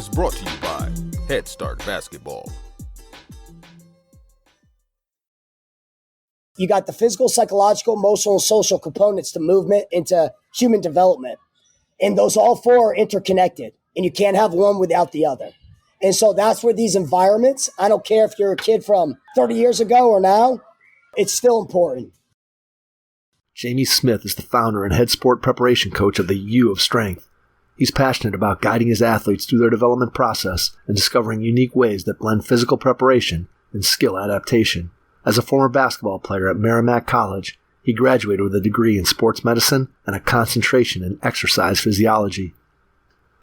is brought to you by Head Start Basketball. You got the physical, psychological, emotional, and social components to movement into human development. And those all four are interconnected, and you can't have one without the other. And so that's where these environments, I don't care if you're a kid from 30 years ago or now, it's still important. Jamie Smith is the founder and head sport preparation coach of the U of Strength. He's passionate about guiding his athletes through their development process and discovering unique ways that blend physical preparation and skill adaptation. As a former basketball player at Merrimack College, he graduated with a degree in sports medicine and a concentration in exercise physiology.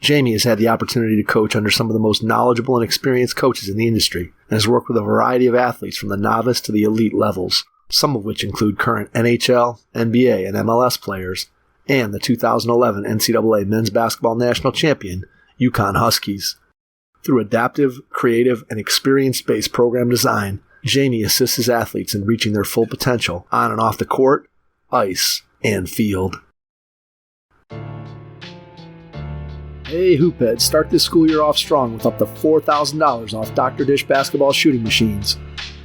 Jamie has had the opportunity to coach under some of the most knowledgeable and experienced coaches in the industry and has worked with a variety of athletes from the novice to the elite levels, some of which include current NHL, NBA, and MLS players, and the 2011 NCAA men's basketball national champion, UConn Huskies. Through adaptive, creative, and experience-based program design, Jamie assists his athletes in reaching their full potential on and off the court, ice, and field. Hey Hoopheads, start this school year off strong with up to $4,000 off Dr. Dish basketball shooting machines.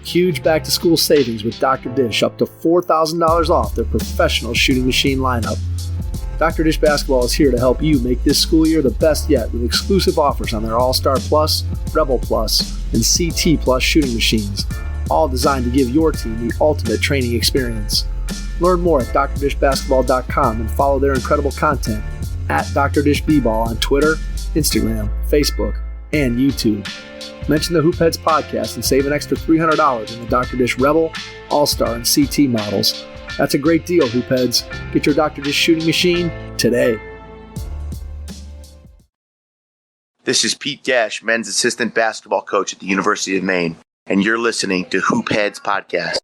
Huge back-to-school savings with Dr. Dish, up to $4,000 off their professional shooting machine lineup. Dr. Dish Basketball is here to help you make this school year the best yet with exclusive offers on their All-Star Plus, Rebel Plus, and CT Plus shooting machines, all designed to give your team the ultimate training experience. Learn more at drdishbasketball.com and follow their incredible content at Dr. Dish B-Ball on Twitter, Instagram, Facebook, and YouTube. Mention the Hoopheads podcast and save an extra $300 in the Dr. Dish Rebel, All-Star, and CT models. That's a great deal, Hoopheads. Get your Dr. Dish shooting machine today. This is Pete Gash, men's assistant basketball coach at the University of Maine, and you're listening to Hoopheads podcast.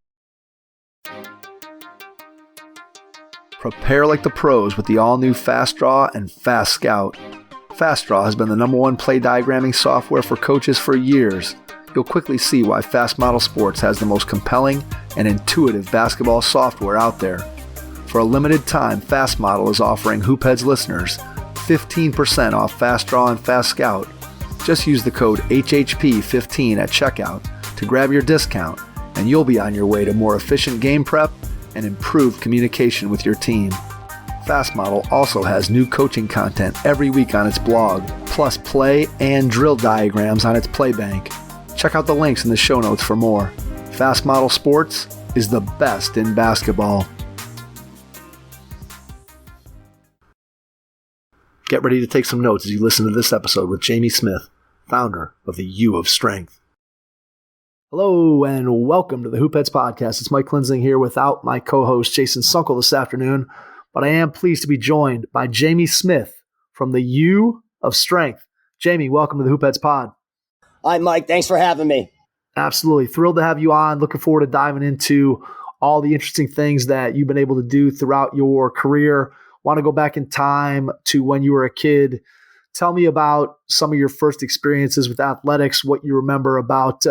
Prepare like the pros with the all-new Fast Draw and Fast Scout. Fast Draw has been the #1 play diagramming software for coaches for years. You'll quickly see why Fast Model Sports has the most compelling and intuitive basketball software out there. For a limited time, Fast Model is offering Hoopheads listeners 15% off Fast Draw and Fast Scout. Just use the code HHP15 at checkout to grab your discount, and you'll be on your way to more efficient game prep and improved communication with your team. Fast Model also has new coaching content every week on its blog, plus play and drill diagrams on its Playbank. Check out the links in the show notes for more. Fast Model Sports is the best in basketball. Get ready to take some notes as you listen to this episode with Jamie Smith, founder of the U of Strength. Hello and welcome to the Hoopheads podcast. It's Mike Klinzing here without my co-host Jason Sunkel this afternoon, but I am pleased to be joined by Jamie Smith from the U of Strength. Jamie, welcome to the Hoopheads pod. Hi, Mike. Thanks for having me. Absolutely. Thrilled to have you on. Looking forward to diving into all the interesting things that you've been able to do throughout your career. Want to go back in time to when you were a kid. Tell me about some of your first experiences with athletics, what you remember about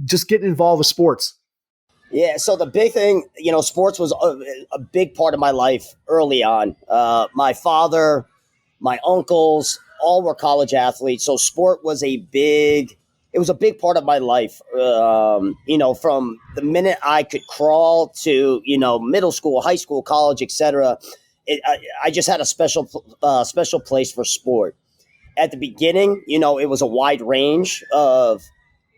just getting involved with sports. Yeah, so the big thing, sports was a big part of my life early on. My father, my uncles, all were college athletes. So sport was a big part of my life. From the minute I could crawl to, middle school, high school, college, etc. I just had a special place for sport. At the beginning, it was a wide range of,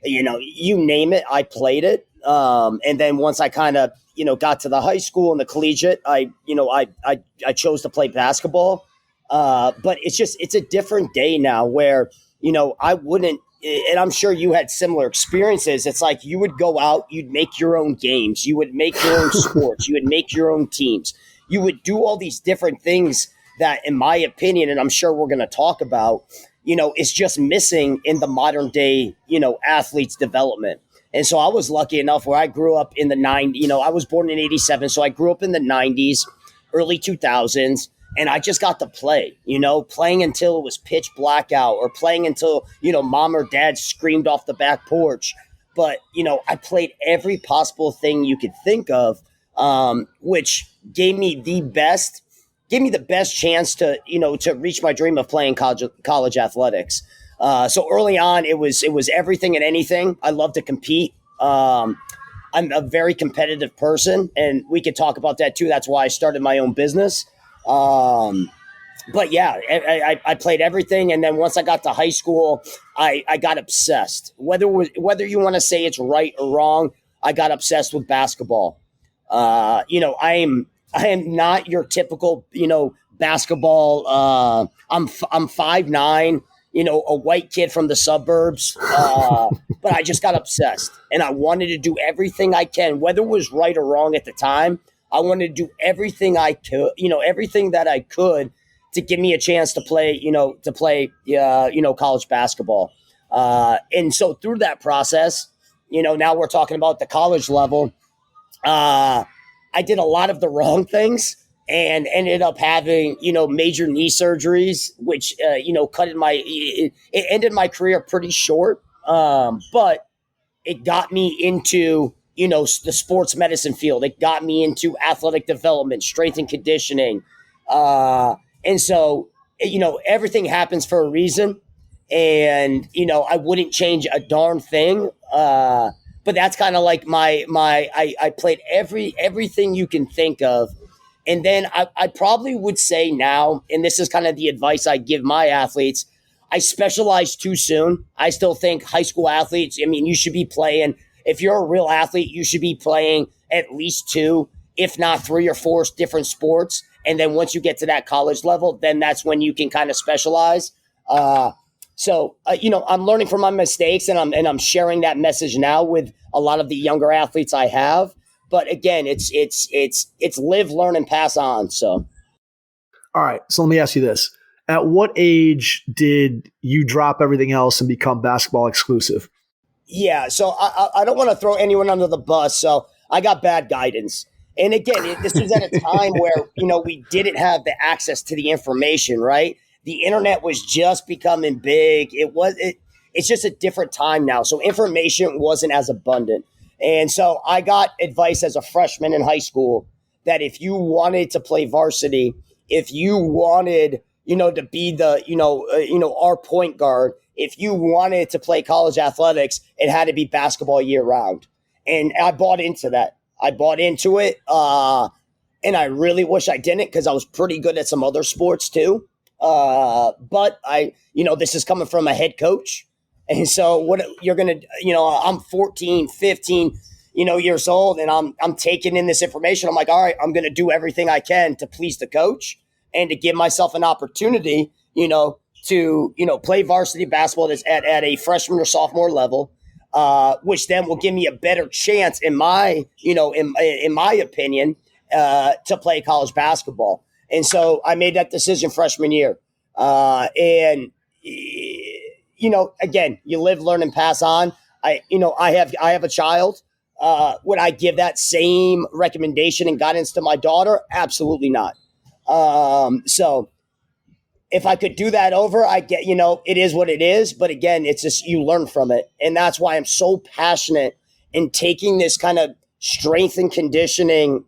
you name it, I played it. And then once I kind of, got to the high school and the collegiate, I chose to play basketball. But it's a different day now where, I wouldn't, and I'm sure you had similar experiences. It's like you would go out, you'd make your own games, you would make your own sports, you would make your own teams. You would do all these different things that, in my opinion, and I'm sure we're going to talk about, is just missing in the modern day, athlete's development. And so I was lucky enough where I grew up in the 90s, I was born in 87. So I grew up in the 90s, early 2000s, and I just got to play, playing until it was pitch black out or playing until, mom or dad screamed off the back porch. But, I played every possible thing you could think of, which gave me the best chance to, to reach my dream of playing college athletics. So early on, it was everything and anything. I love to compete. I'm a very competitive person, and we could talk about that too. That's why I started my own business. But yeah, I played everything, and then once I got to high school, I got obsessed. Whether you want to say it's right or wrong, I got obsessed with basketball. I am not your typical basketball. I'm 5'9", a white kid from the suburbs. But I just got obsessed, and I wanted to do everything I can, whether it was right or wrong at the time. I wanted to do everything I could, everything that I could to give me a chance to play, college basketball. And so through that process, now we're talking about the college level. I did a lot of the wrong things and ended up having, major knee surgeries, which, it ended my career pretty short. But it got me into, the sports medicine field. It got me into athletic development, strength and conditioning. And so, everything happens for a reason. And, I wouldn't change a darn thing. But that's kind of like I played everything you can think of. And then I probably would say now, and this is kind of the advice I give my athletes, I specialized too soon. I still think high school athletes, you should be playing. If you're a real athlete, you should be playing at least 2, if not 3 or 4 different sports. And then once you get to that college level, then that's when you can kind of specialize. So I'm learning from my mistakes, and I'm sharing that message now with a lot of the younger athletes I have. But again, it's live, learn, and pass on. So, all right. So let me ask you this: at what age did you drop everything else and become basketball exclusive? Yeah. So I don't want to throw anyone under the bus. So I got bad guidance. And again, this was at a time where, we didn't have the access to the information, right? The internet was just becoming big. It's just a different time now. So information wasn't as abundant. And so I got advice as a freshman in high school that if you wanted to play varsity, if you wanted, to be the, our point guard, if you wanted to play college athletics, it had to be basketball year round. And I bought into that. I bought into it, and I really wish I didn't, because I was pretty good at some other sports too. But this is coming from a head coach. And so what you're going to, I'm 14, 15, years old, and I'm taking in this information. I'm like, all right, I'm going to do everything I can to please the coach and to give myself an opportunity, to, play varsity basketball at a freshman or sophomore level. Which then will give me a better chance, in my opinion, to play college basketball. And so I made that decision freshman year. And again, you live, learn, and pass on. I have a child. Would I give that same recommendation and guidance to my daughter? Absolutely not. So if I could do that over, I get, it is what it is. But again, it's just, you learn from it. And that's why I'm so passionate in taking this kind of strength and conditioning,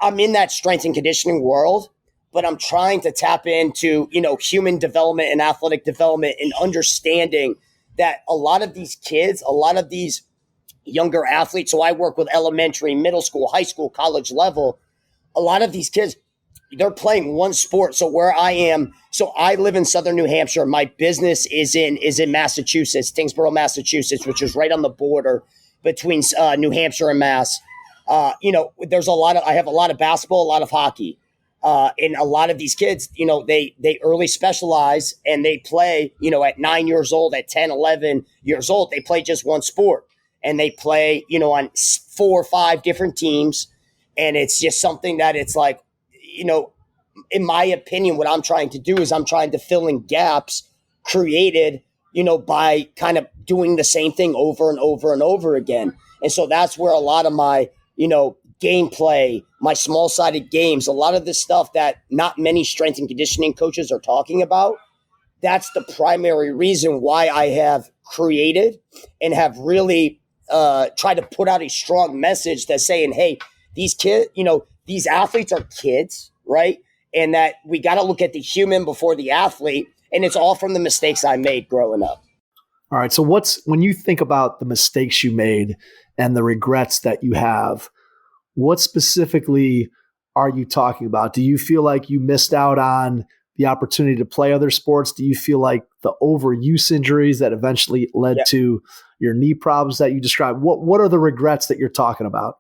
I'm in that strength and conditioning world, but I'm trying to tap into, human development and athletic development, and understanding that a lot of these kids, a lot of these younger athletes, so I work with elementary, middle school, high school, college level, a lot of these kids, they're playing one sport. So where I am, so I live in Southern New Hampshire. My business is in Massachusetts, Tingsboro, Massachusetts, which is right on the border between New Hampshire and Mass. I have a lot of basketball, a lot of hockey. And a lot of these kids, they early specialize, and they play, at 9 years old, at 10, 11 years old, they play just one sport, and they play, on 4 or 5 different teams. And it's just something that it's like, in my opinion, what I'm trying to do is I'm trying to fill in gaps created, by kind of doing the same thing over and over and over again. And so that's where a lot of my, gameplay, my small-sided games, a lot of this stuff that not many strength and conditioning coaches are talking about, that's the primary reason why I have created and have really tried to put out a strong message that's saying, hey, these kids, these athletes are kids, right? And that we got to look at the human before the athlete. And it's all from the mistakes I made growing up. All right. So when you think about the mistakes you made and the regrets that you have, what specifically are you talking about? Do you feel like you missed out on the opportunity to play other sports? Do you feel like the overuse injuries that eventually led to your knee problems that you described? What are the regrets that you're talking about?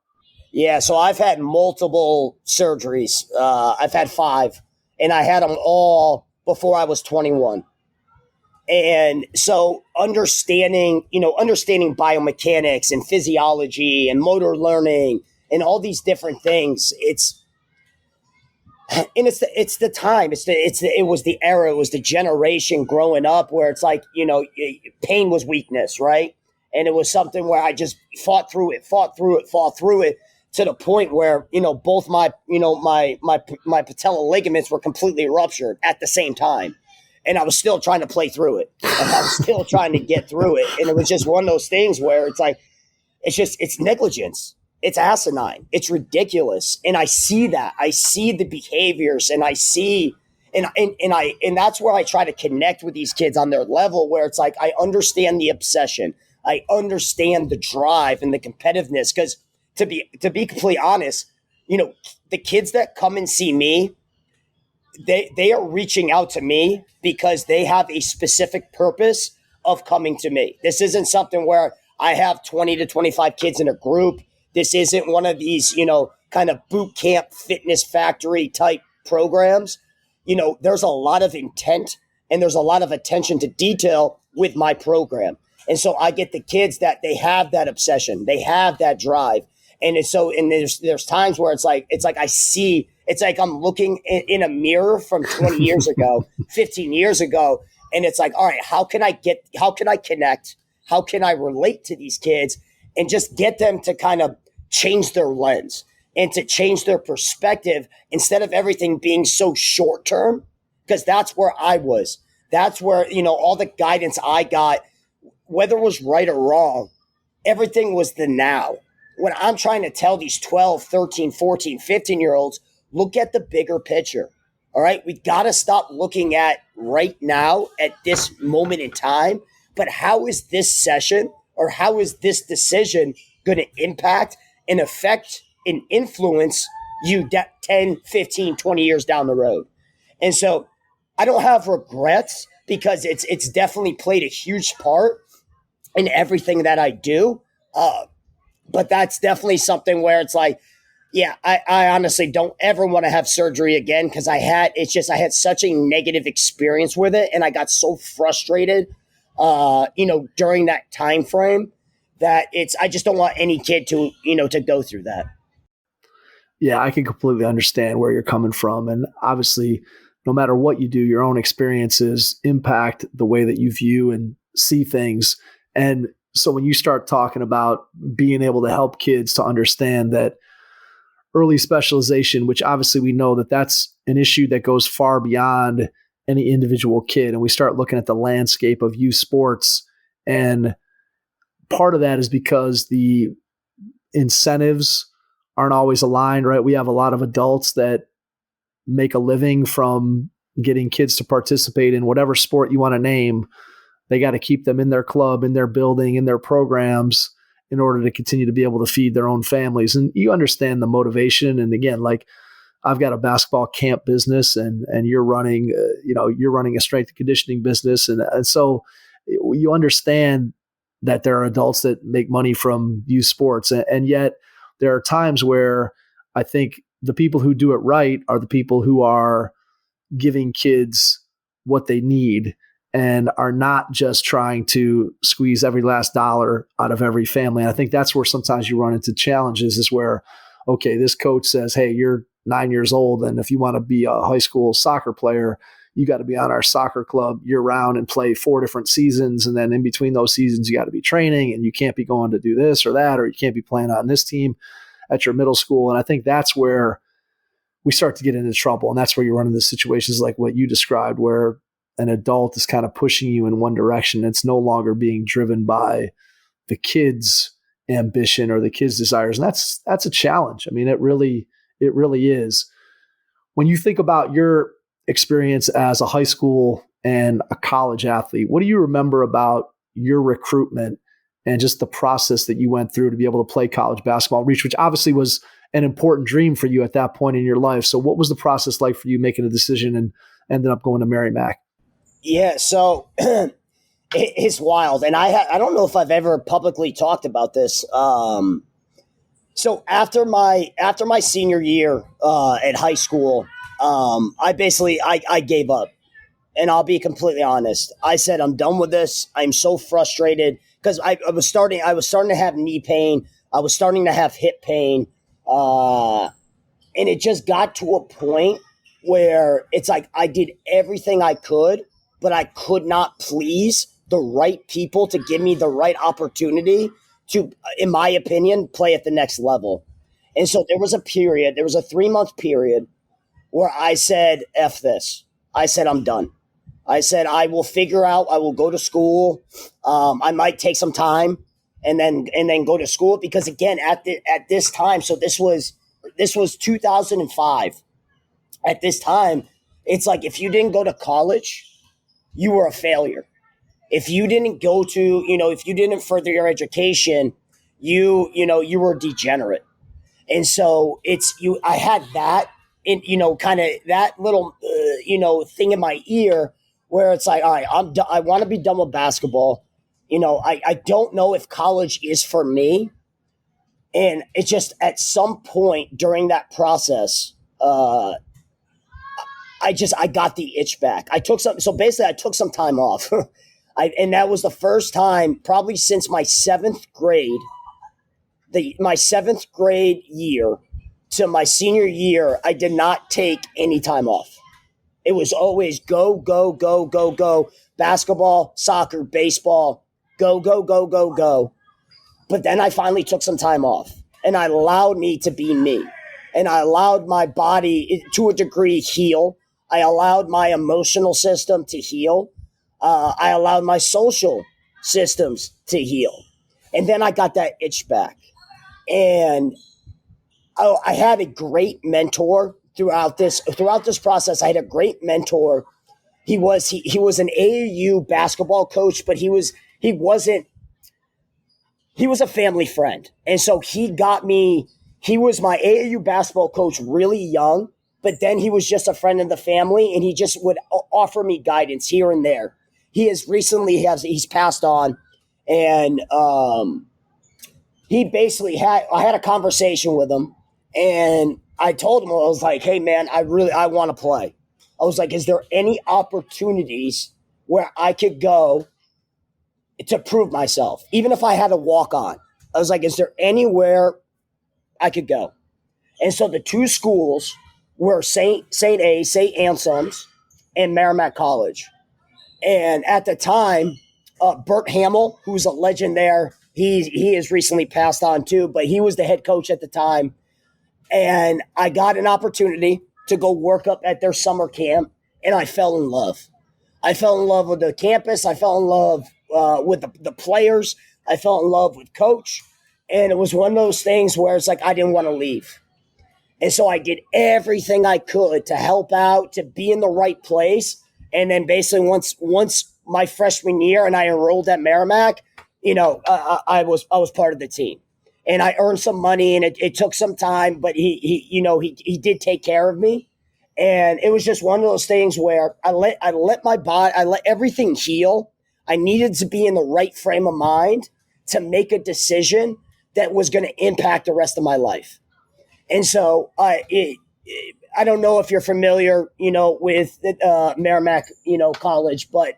Yeah, so I've had multiple surgeries. I've had 5, and I had them all before I was 21. And so understanding biomechanics and physiology and motor learning and all these different things, it's the time. It was the era. It was the generation growing up where it's like, pain was weakness, right? And it was something where I just fought through it to the point where, both my patella ligaments were completely ruptured at the same time. And I was still trying to play through it. And I was still trying to get through it. And it was just one of those things where it's like, it's negligence. It's asinine. It's ridiculous. And I see that. I see the behaviors, and I see, and that's where I try to connect with these kids on their level, where it's like, I understand the obsession. I understand the drive and the competitiveness. Because to be completely honest, the kids that come and see me, they are reaching out to me because they have a specific purpose of coming to me. This isn't something where I have 20 to 25 kids in a group. This isn't one of these, kind of boot camp fitness factory type programs. There's a lot of intent and there's a lot of attention to detail with my program. And so I get the kids that they have that obsession, they have that drive. And there's times where it's like I see, it's like I'm looking in a mirror from 20 years ago, 15 years ago. And it's like, all right, how can I connect? How can I relate to these kids and just get them to kind of change their lens and to change their perspective instead of everything being so short term? Because that's where I was. That's where, all the guidance I got, whether it was right or wrong, everything was the now. When I'm trying to tell these 12, 13, 14, 15-year-olds, look at the bigger picture. All right. We got to stop looking at right now at this moment in time. But how is this session or how is this decision going to impact and affect and influence you 10, 15, 20 years down the road? And so I don't have regrets because it's definitely played a huge part in everything that I do. But that's definitely something where it's like, yeah, I honestly don't ever want to have surgery again because I had such a negative experience with it. And I got so frustrated, during that time frame that I just don't want any kid to go through that. Yeah, I can completely understand where you're coming from. And obviously, no matter what you do, your own experiences impact the way that you view and see things. And so when you start talking about being able to help kids to understand that early specialization, which obviously we know that that's an issue that goes far beyond any individual kid. And we start looking at the landscape of youth sports. And part of that is because the incentives aren't always aligned, right? We have a lot of adults that make a living from getting kids to participate in whatever sport you want to name. They got to keep them in their club, in their building, in their programs in order to continue to be able to feed their own families. And you understand the motivation. And again, like I've got a basketball camp business and you're running, you're running a strength and conditioning business. And so you understand that there are adults that make money from youth sports. And yet there are times where I think the people who do it right are the people who are giving kids what they need and are not just trying to squeeze every last dollar out of every family. And I think that's where sometimes you run into challenges is where, okay, this coach says, hey, you're 9 years old. And if you want to be a high school soccer player, you got to be on our soccer club year round and play 4 different seasons. And then in between those seasons, you got to be training and you can't be going to do this or that, or you can't be playing on this team at your middle school. And I think that's where we start to get into trouble. And that's where you run into situations like what you described, where an adult is kind of pushing you in one direction. It's no longer being driven by the kid's ambition or the kid's desires. And that's a challenge. I mean, it really is. When you think about your experience as a high school and a college athlete. What do you remember about your recruitment and just the process that you went through to be able to play college basketball, which obviously was an important dream for you at that point in your life? So what was the process like for you making a decision and ended up going to Merrimack? Yeah, so it's wild. And I don't know if I've ever publicly talked about this. So after my senior year at high school, I gave up. And I'll be completely honest. I said, I'm done with this. I'm so frustrated because I was starting to have knee pain. I was starting to have hip pain. And it just got to a point where it's like I did everything I could, but I could not please the right people to give me the right opportunity to, in my opinion, play at the next level. And so there was a 3-month period where I said, F this. I said, I'm done. I said, I will go to school. I might take some time and then go to school because again, at this time, so this was 2005. At this time, it's like, if you didn't go to college, you were a failure. If you didn't if you didn't further your education, you were a degenerate. And so I had that in, kind of that little, thing in my ear where it's like, all right, I want to be done with basketball. I don't know if college is for me. And it's just at some point during that process, I got the itch back. I took some time off. And that was the first time probably since my seventh grade year to my senior year, I did not take any time off. It was always go, go, go, go, go. Basketball, soccer, baseball, go, go, go, go, go. But then I finally took some time off and I allowed me to be me. And I allowed my body to a degree heal. I allowed my emotional system to heal. I allowed my social systems to heal. And then I got that itch back. And I had a great mentor throughout this process. I had a great mentor. He was an AAU basketball coach, but he was a family friend. And so he was my AAU basketball coach really young, but then he was just a friend of the family and he just would offer me guidance here and there. He's passed on, and I had a conversation with him and I told him, I was like, hey man, I want to play. I was like, is there any opportunities where I could go to prove myself, even if I had to walk on? I was like, is there anywhere I could go? And so the two schools were St. Anselm's and Merrimack College. And at the time, Bert Hamill, who's a legend there, he has recently passed on too, but he was the head coach at the time. And I got an opportunity to go work up at their summer camp, and I fell in love. I fell in love with the campus. I fell in love with the players. I fell in love with coach. And it was one of those things where it's like I didn't want to leave. And so I did everything I could to help out, to be in the right place. And then basically once my freshman year and I enrolled at Merrimack, I was part of the team. And I earned some money, and it took some time, but he did take care of me. And it was just one of those things where I let my body, I let everything heal. I needed to be in the right frame of mind to make a decision that was going to impact the rest of my life. And so I don't know if you're familiar, with Merrimack, College, but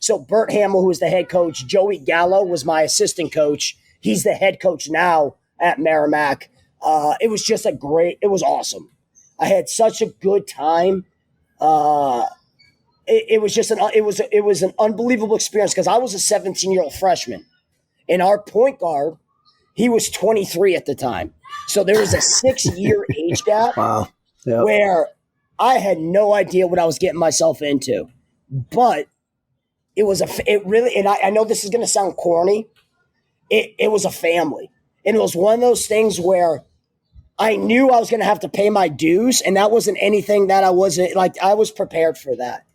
so Bert Hamill, who was the head coach, Joey Gallo was my assistant coach. He's the head coach now at Merrimack. It was just it was awesome. I had such a good time. It was an unbelievable experience because I was a 17-year-old freshman, and our point guard, he was 23 at the time. So there was a 6-year age gap. Wow. Yep. Where I had no idea what I was getting myself into, but I know this is going to sound corny. It was a family, and it was one of those things where I knew I was going to have to pay my dues, and that wasn't anything that I was prepared for that.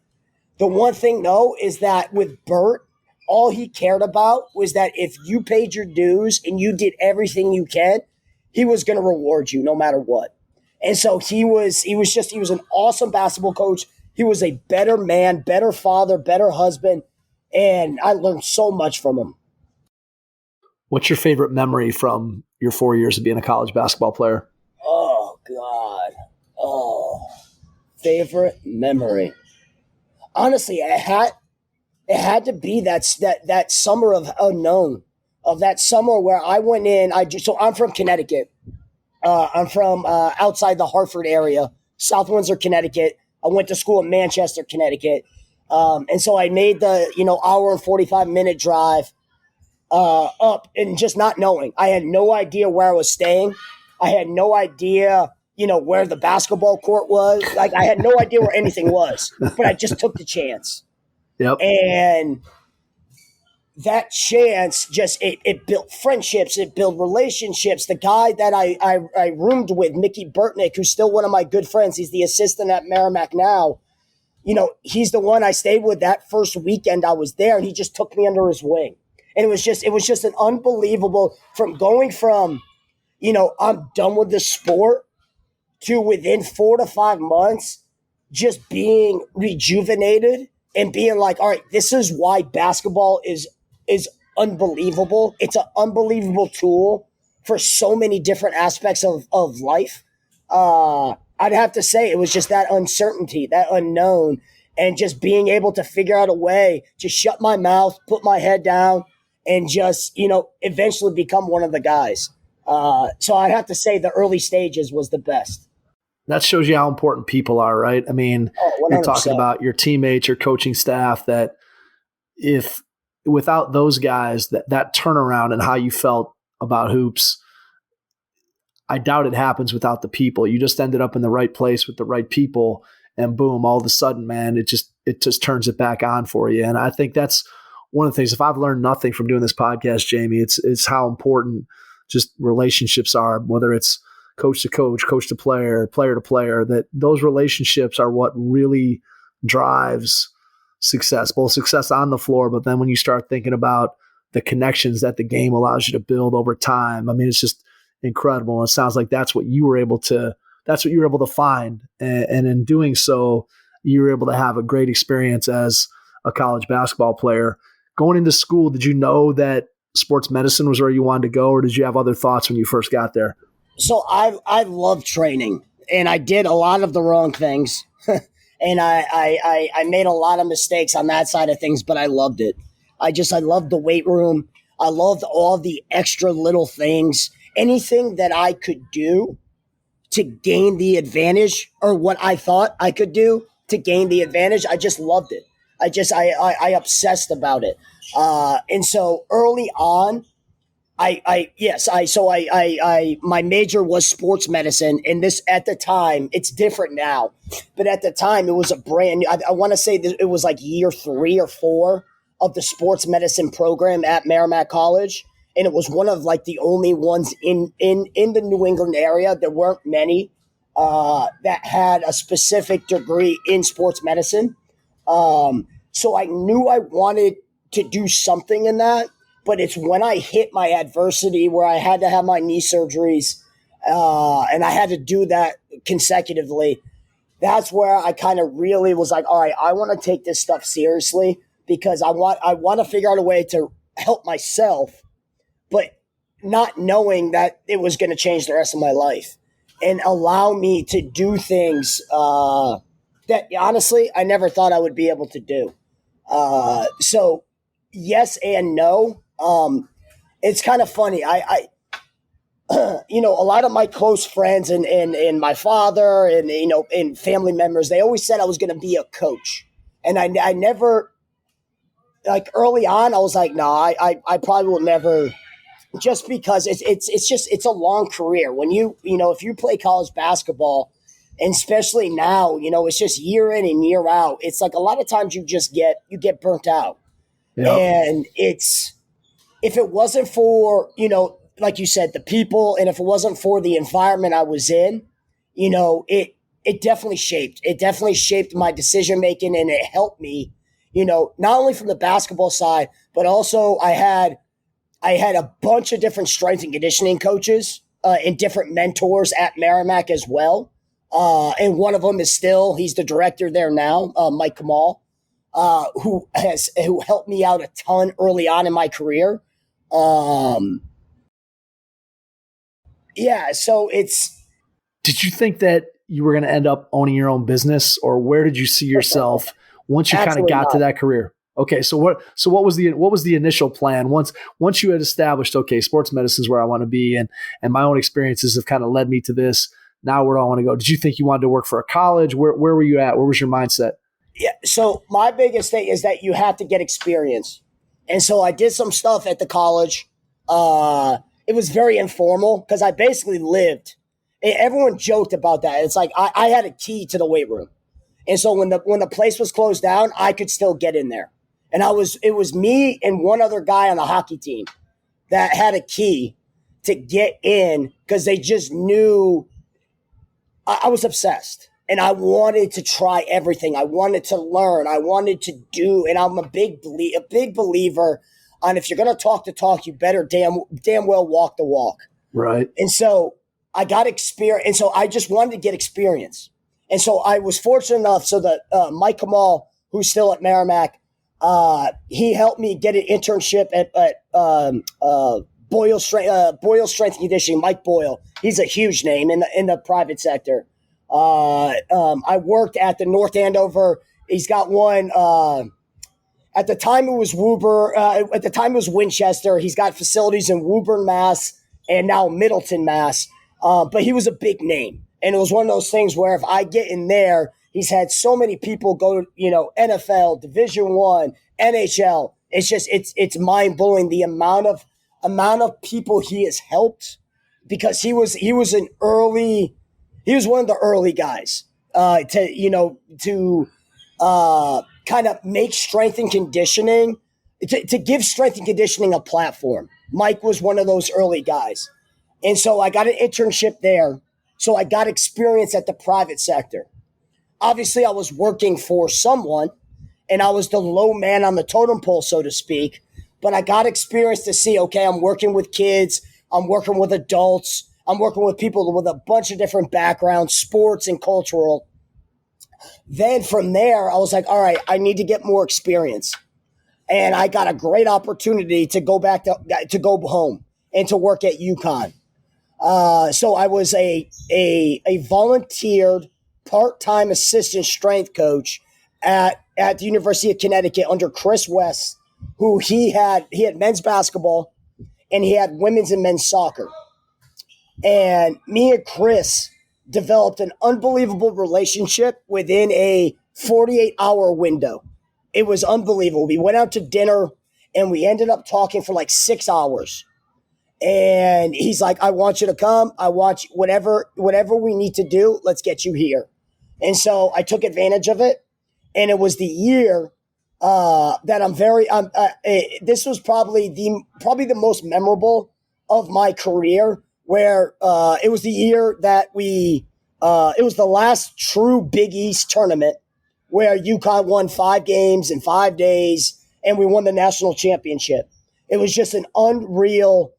The one thing, though, is that with Bert, all he cared about was that if you paid your dues and you did everything you can, he was going to reward you no matter what. And so he was an awesome basketball coach. He was a better man, better father, better husband, and I learned so much from him. What's your favorite memory from your 4 years of being a college basketball player? Oh, God. Oh, favorite memory. Honestly, it had to be that summer of unknown, of that summer where I went in. So I'm from Connecticut. I'm from outside the Hartford area, South Windsor, Connecticut. I went to school in Manchester, Connecticut. And so I made the, hour and 45-minute drive up and just not knowing. I had no idea where I was staying. I had no idea, where the basketball court was. Like, I had no idea where anything was, but I just took the chance. Yep. And that chance it built friendships, it built relationships. The guy that I roomed with, Mickey Burtnick, who's still one of my good friends, he's the assistant at Merrimack now. He's the one I stayed with that first weekend I was there, and he just took me under his wing. And it was just an unbelievable, going from, I'm done with the sport to within 4 to 5 months, just being rejuvenated and being like, all right, this is why basketball is unbelievable. It's an unbelievable tool for so many different aspects of life. I'd have to say it was just that uncertainty, that unknown, and just being able to figure out a way to shut my mouth, put my head down, and just, eventually become one of the guys. So I'd have to say the early stages was the best. That shows you how important people are, right? I mean, you're talking about your teammates, your coaching staff, that if without those guys, that turnaround and how you felt about hoops, I doubt it happens without the people. You just ended up in the right place with the right people, and boom, all of a sudden, man, it just turns it back on for you. And I think that's one of the things, if I've learned nothing from doing this podcast, Jamie, it's how important just relationships are, whether it's coach to coach, coach to player, player to player, that those relationships are what really drives success, both success on the floor, but then when you start thinking about the connections that the game allows you to build over time, I mean, it's just incredible. And it sounds like that's what you were able to find. And in doing so, you were able to have a great experience as a college basketball player. Going into school, did you know that sports medicine was where you wanted to go, or did you have other thoughts when you first got there? So I love training, and I did a lot of the wrong things, and I made a lot of mistakes on that side of things, but I loved it. I loved the weight room. I loved all the extra little things, anything that I could do to gain the advantage, or what I thought I could do to gain the advantage. I just loved it. I obsessed about it. And so early on, my major was sports medicine, and this, at the time, it's different now, but at the time it was a brand new, I want to say that it was like year 3 or 4 of the sports medicine program at Merrimack College. And it was one of like the only ones in the New England area. There weren't many that had a specific degree in sports medicine. So I knew I wanted to do something in that. But it's when I hit my adversity where I had to have my knee surgeries and I had to do that consecutively. That's where I kind of really was like, all right, I want to take this stuff seriously, because I want to figure out a way to help myself, but not knowing that it was going to change the rest of my life and allow me to do things that honestly I never thought I would be able to do. So yes and no. It's kind of funny. I a lot of my close friends and my father and family members, they always said I was going to be a coach. And I never, like, early on, I was like, no, I probably will never, just because it's a long career. When if you play college basketball, and especially now, it's just year in and year out, it's like a lot of times you get burnt out. Yep. And if it wasn't for, like you said, the people, and if it wasn't for the environment I was in, it definitely shaped. It definitely shaped my decision making, and it helped me, not only from the basketball side, but also I had a bunch of different strength and conditioning coaches and different mentors at Merrimack as well. And one of them is he's the director there now, Mike Kamal, who helped me out a ton early on in my career. So it's. Did you think that you were going to end up owning your own business, or where did you see yourself once you kind of got to that career? Okay, so what was the initial plan once you had established, okay, sports medicine is where I want to be, and my own experiences have kind of led me to this. Now where do I want to go? Did you think you wanted to work for a college? Where were you at? Where was your mindset? Yeah, so my biggest thing is that you have to get experience. And so I did some stuff at the college. It was very informal because I basically lived. Everyone joked about that. It's like I had a key to the weight room. And so when the place was closed down, I could still get in there. And it was me and one other guy on the hockey team that had a key to get in because they just knew I was obsessed. And I wanted to try everything. I wanted to learn. I wanted to do. And I'm a big believer on if you're going to talk the talk, you better damn well walk the walk. Right. And so I got experience. And so I just wanted to get experience. And so I was fortunate enough so that Mike Kamal, who's still at Merrimack, he helped me get an internship at Boyle Strength and Conditioning. Mike Boyle, he's a huge name in the private sector. I worked at the North Andover. He's got one. At the time it was at the time it was Winchester. He's got facilities in Woburn, Mass, and now Middleton, Mass. But he was a big name, and it was one of those things where if I get in there. He's had so many people go, NFL, Division I, NHL. It's just it's mind blowing the amount of people he has helped because he was one of the early guys to kind of make strength and conditioning to give strength and conditioning a platform. Mike was one of those early guys, and so I got an internship there. So I got experience at the private sector. Obviously, I was working for someone, and I was the low man on the totem pole, so to speak. But I got experience to see, okay, I'm working with kids. I'm working with adults. I'm working with people with a bunch of different backgrounds, sports and cultural. Then from there, I was like, all right, I need to get more experience. And I got a great opportunity to go back to go home and to work at UConn. So I was a volunteered part-time assistant strength coach at the University of Connecticut under Chris West, who he had men's basketball and he had women's and men's soccer. And me and Chris developed an unbelievable relationship within a 48-hour window. It was unbelievable. We went out to dinner and we ended up talking for like 6 hours. And he's like, I want you to come. I want you, whatever we need to do, let's get you here. And so I took advantage of it. And it was the year that this was probably the most memorable of my career, where it was the year that it was the last true Big East tournament where UConn won 5 games in 5 days and we won the national championship. It was just an unreal,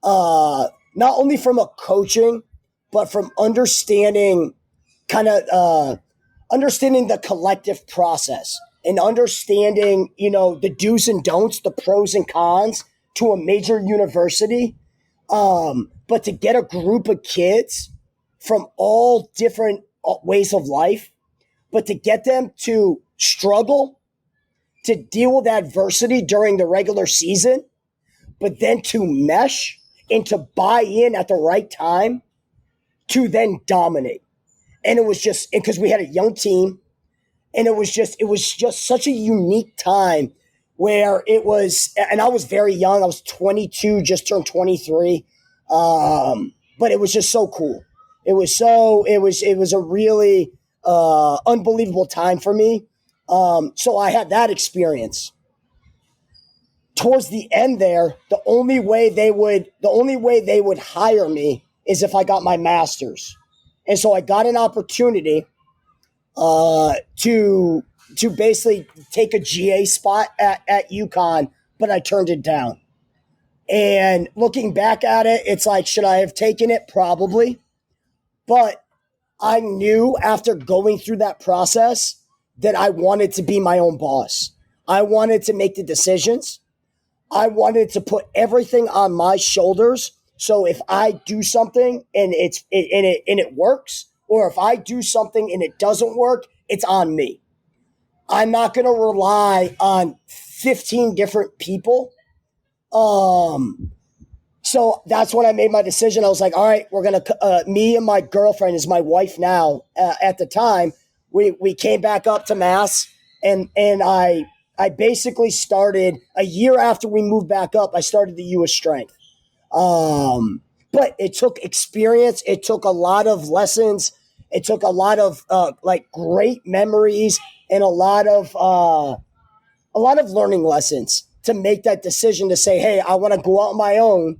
not only from a coaching, but from understanding the collective process and understanding, the do's and don'ts, the pros and cons to a major university. But to get a group of kids from all different ways of life, but to get them to struggle, to deal with adversity during the regular season, but then to mesh and to buy in at the right time to then dominate. And it was just because we had a young team, and it was just such a unique time where it was, and I was very young. I was 22, just turned 23. But it was just so cool. It was a really unbelievable time for me. So I had that experience. Towards the end there, the only way they would hire me is if I got my master's. And so I got an opportunity to basically take a GA spot at UConn, but I turned it down. And looking back at it, it's like, should I have taken it? Probably. But I knew after going through that process that I wanted to be my own boss. I wanted to make the decisions. I wanted to put everything on my shoulders. So if I do something and it works, or if I do something and it doesn't work, it's on me. I'm not going to rely on 15 different people. So that's when I made my decision. I was like, all right, we're going to, me and my girlfriend is my wife now, at the time, we came back up to Mass, and I basically started a year after we moved back up, I started the U of Strength. But it took experience. It took a lot of lessons. It took a lot of, great memories and a lot of learning lessons to make that decision to say, hey, I want to go out on my own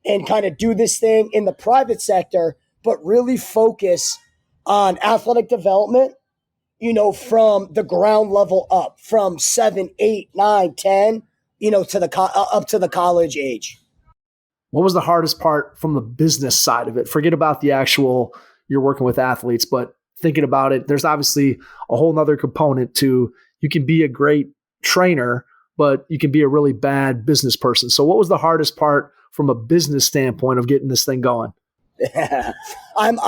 and kind of do this thing in the private sector, but really focus on athletic development, from the ground level up, from 7, 8, 9, 10, to up to the college age. What was the hardest part from the business side of it? Forget about the actual, you're working with athletes, but thinking about it, there's obviously a whole nother component to, you can be a great trainer, but you can be a really bad business person. So what was the hardest part from a business standpoint of getting this thing going? And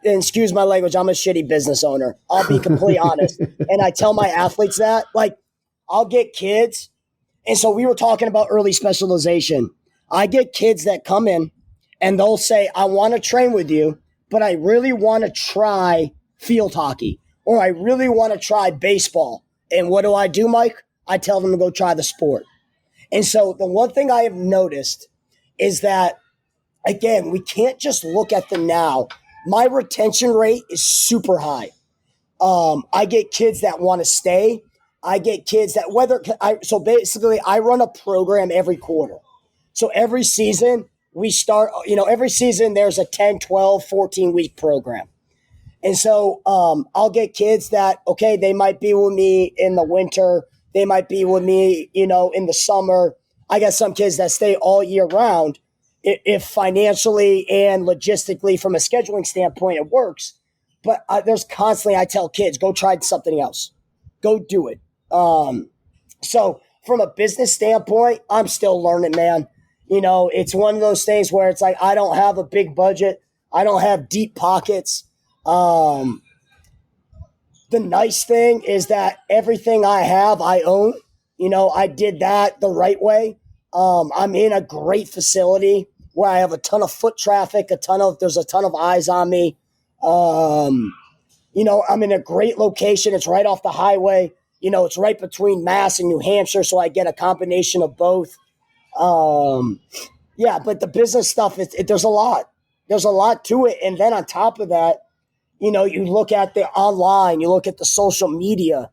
excuse my language, I'm a shitty business owner. I'll be completely honest. And I tell my athletes that, I'll get kids. And so we were talking about early specialization. I get kids that come in and they'll say, I want to train with you, but I really want to try field hockey, or I really want to try baseball. And what do, Mike? I tell them to go try the sport. And so the one thing I have noticed is that, again, we can't just look at the now. My retention rate is super high. I get kids that want to stay. I get kids that so basically I run a program every quarter. So every season we start, every season there's a 10, 12, 14-week program. And so I'll get kids that, okay, they might be with me in the winter. They might be with me, in the summer. I got some kids that stay all year round if financially and logistically from a scheduling standpoint it works. But there's constantly, I tell kids, go try something else. Go do it. So from a business standpoint, I'm still learning, man. It's one of those things where it's like, I don't have a big budget. I don't have deep pockets. The nice thing is that everything I have, I own. I did that the right way. I'm in a great facility where I have a ton of foot traffic, there's a ton of eyes on me. I'm in a great location. It's right off the highway. It's right between Mass and New Hampshire, so I get a combination of both. But the business stuff, there's a lot. There's a lot to it. And then on top of that, you look at the online, you look at the social media,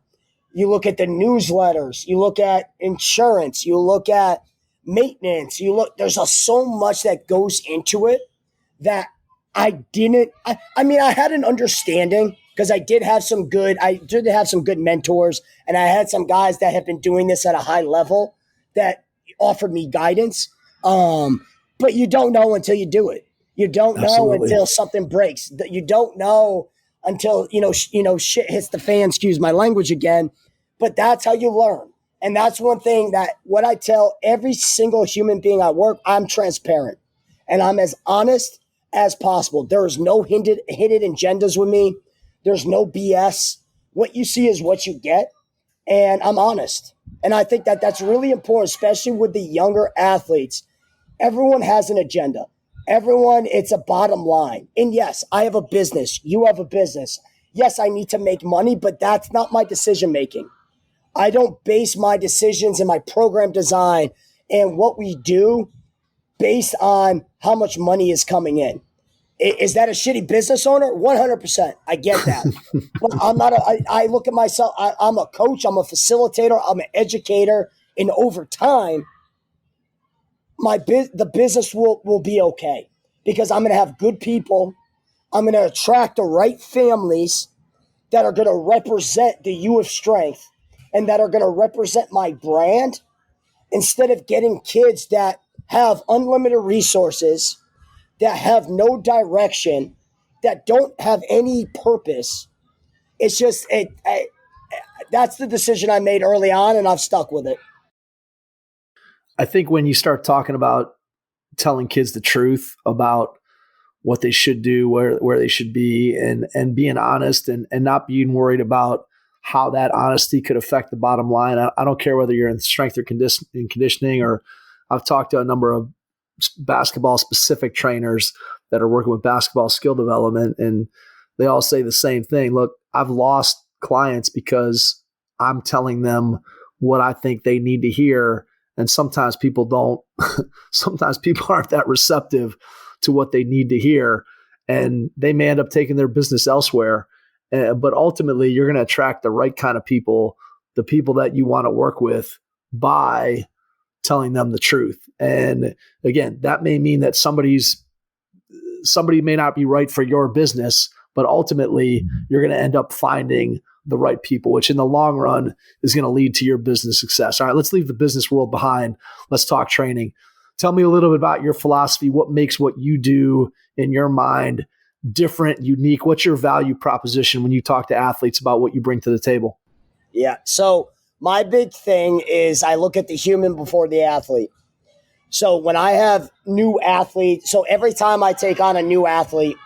you look at the newsletters, you look at insurance, you look at maintenance, there's so much that goes into it that I had an understanding because I did have some good mentors, and I had some guys that have been doing this at a high level that offered me guidance. But you don't know until you do it. You don't know until something breaks. You don't know until, shit hits the fan, excuse my language again. But that's how you learn. And that's one thing that what I tell every single human being I work, I'm transparent. And I'm as honest as possible. There is no hidden agendas with me. There's no BS. What you see is what you get. And I'm honest. And I think that that's really important, especially with the younger athletes. Everyone has an agenda. Everyone, it's a bottom line. And yes, I have a business. You have a business. Yes, I need to make money, but that's not my decision making. I don't base my decisions and my program design and what we do based on how much money is coming in. Is that a shitty business owner? 100%. I get that. But I'm not. I look at myself. I'm a coach. I'm a facilitator. I'm an educator. And over time, the business will be okay because I'm going to have good people. I'm going to attract the right families that are going to represent the U of Strength and that are going to represent my brand instead of getting kids that have unlimited resources, that have no direction, that don't have any purpose. It's just, that's the decision I made early on, and I've stuck with it. I think when you start talking about telling kids the truth about what they should do, where they should be, and being honest and not being worried about how that honesty could affect the bottom line. I don't care whether you're in strength or conditioning, or I've talked to a number of basketball specific trainers that are working with basketball skill development, and they all say the same thing. Look, I've lost clients because I'm telling them what I think they need to hear. And sometimes people don't, sometimes people aren't that receptive to what they need to hear, and they may end up taking their business elsewhere. But ultimately, you're going to attract the right kind of people, the people that you want to work with, by telling them the truth. And again, that may mean that somebody may not be right for your business, but ultimately you're going to end up finding the right people, which in the long run is going to lead to your business success. All right, let's leave the business world behind. Let's talk training. Tell me a little bit about your philosophy. What makes what you do in your mind different, unique? What's your value proposition when you talk to athletes about what you bring to the table? Yeah. So my big thing is I look at the human before the athlete. So when I have new athletes, so every time I take on a new athlete,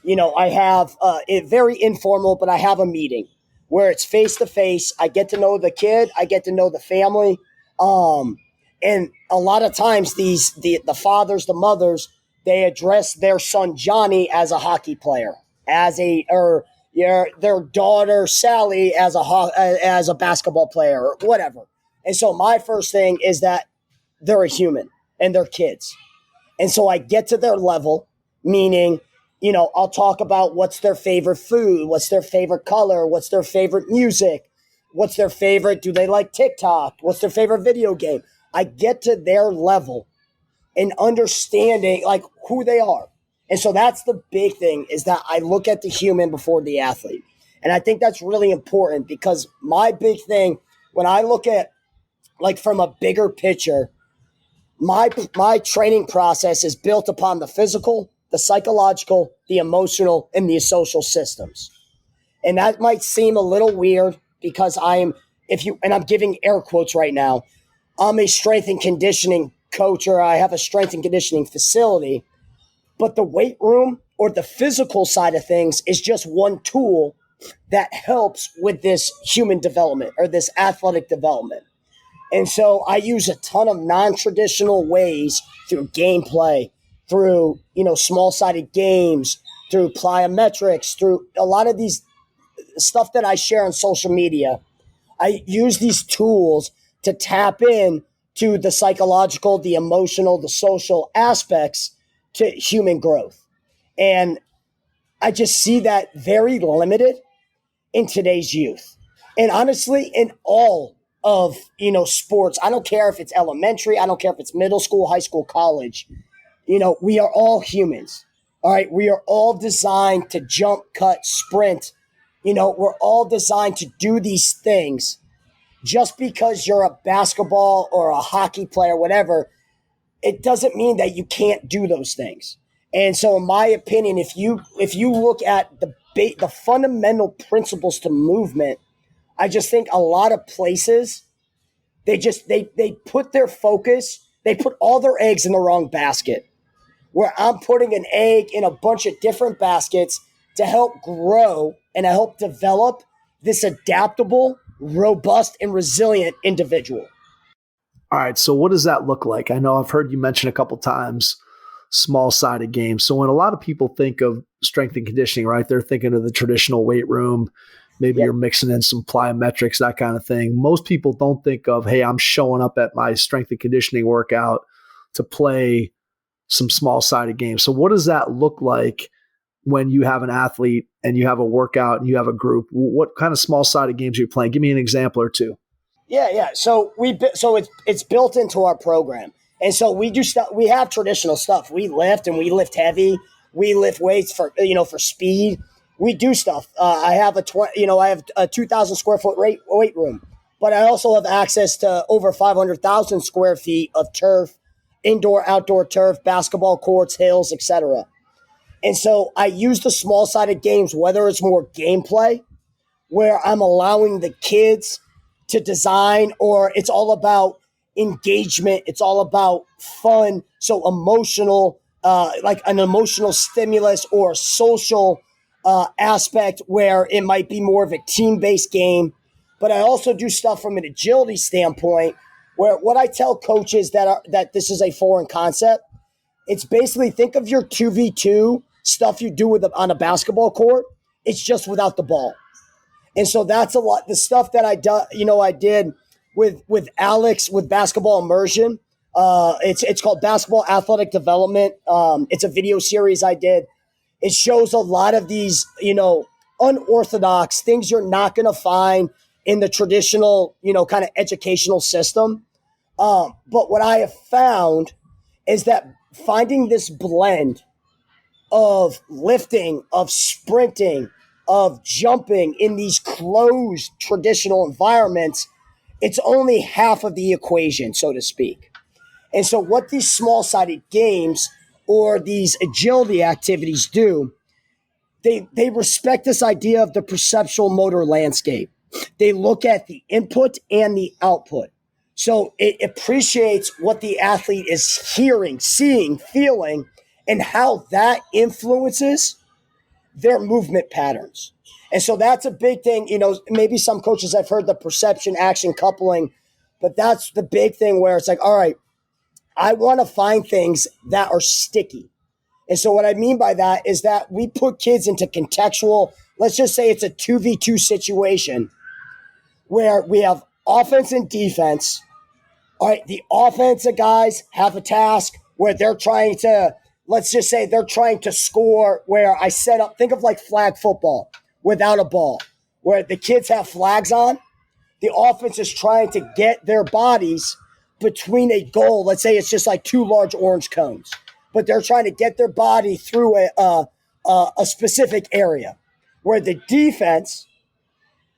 I have it very informal, but I have a meeting where it's face to face. I get to know the kid. I get to know the family. And a lot of times the fathers, the mothers, they address their son Johnny as a hockey player, their daughter Sally as a basketball player or whatever. And so my first thing is that they're a human and they're kids. And so I get to their level, meaning, I'll talk about what's their favorite food, what's their favorite color, what's their favorite music, what's their favorite, do they like TikTok, what's their favorite video game. I get to their level and understanding like who they are. And so that's the big thing, is that I look at the human before the athlete. And I think that's really important, because my big thing, when I look at like from a bigger picture, my training process is built upon the physical, the psychological, the emotional, and the social systems. And that might seem a little weird because and I'm giving air quotes right now, I'm a strength and conditioning coach, or I have a strength and conditioning facility, but the weight room or the physical side of things is just one tool that helps with this human development or this athletic development. And so I use a ton of non-traditional ways through gameplay, through, small-sided games, through plyometrics, through a lot of these stuff that I share on social media. I use these tools to tap in to the psychological, the emotional, the social aspects to human growth. And I just see that very limited in today's youth. And honestly, in all of, sports, I don't care if it's elementary, I don't care if it's middle school, high school, college, we are all humans. All right. We are all designed to jump, cut, sprint. We're all designed to do these things. Just because you're a basketball or a hockey player, whatever, it doesn't mean that you can't do those things. And so in my opinion, if you look at the fundamental principles to movement, I just think a lot of places, they put their focus, they put all their eggs in the wrong basket, where I'm putting an egg in a bunch of different baskets to help grow and to help develop this adaptable, robust, and resilient individual. All right. So what does that look like? I know I've heard you mention a couple times small-sided games. So when a lot of people think of strength and conditioning, right, they're thinking of the traditional weight room. Maybe you're mixing in some plyometrics, that kind of thing. Most people don't think of, hey, I'm showing up at my strength and conditioning workout to play some small-sided games. So what does that look like when you have an athlete and you have a workout and you have a group? What kind of small-sided games are you playing? Give me an example or two. Yeah. So it's built into our program. And so we do stuff. We have traditional stuff. We lift and we lift heavy. We lift weights for speed. We do stuff. I have a 2,000 square foot weight room, but I also have access to over 500,000 square feet of turf, indoor, outdoor turf, basketball courts, hills, etc. And so I use the small-sided games, whether it's more gameplay, where I'm allowing the kids to design, or it's all about engagement. It's all about fun. So emotional, like an emotional stimulus or social aspect where it might be more of a team-based game. But I also do stuff from an agility standpoint where what I tell coaches that this is a foreign concept, it's basically think of your 2v2 stuff you do on a basketball court. It's just without the ball. And so that's a lot. The stuff that I did with Alex with basketball immersion. It's called Basketball Athletic Development. It's a video series I did. It shows a lot of these, unorthodox things you're not going to find in the traditional, kind of educational system. But what I have found is that finding this blend of lifting, of sprinting, of jumping in these closed traditional environments, it's only half of the equation, so to speak. And so what these small-sided games or these agility activities do, they respect this idea of the perceptual motor landscape. They look at the input and the output. So it appreciates what the athlete is hearing, seeing, feeling, and how that influences their movement patterns. And so that's a big thing. Maybe some coaches I've heard the perception action coupling, but that's the big thing where it's like, all right, I want to find things that are sticky. And so what I mean by that is that we put kids into contextual, let's just say it's a 2v2 situation where we have offense and defense. All right, the offensive guys have a task where they're trying to, let's just say they're trying to score where I set up, think of like flag football without a ball, where the kids have flags on. The offense is trying to get their bodies between a goal. Let's say it's just like two large orange cones, but they're trying to get their body through a specific area. Where the defense,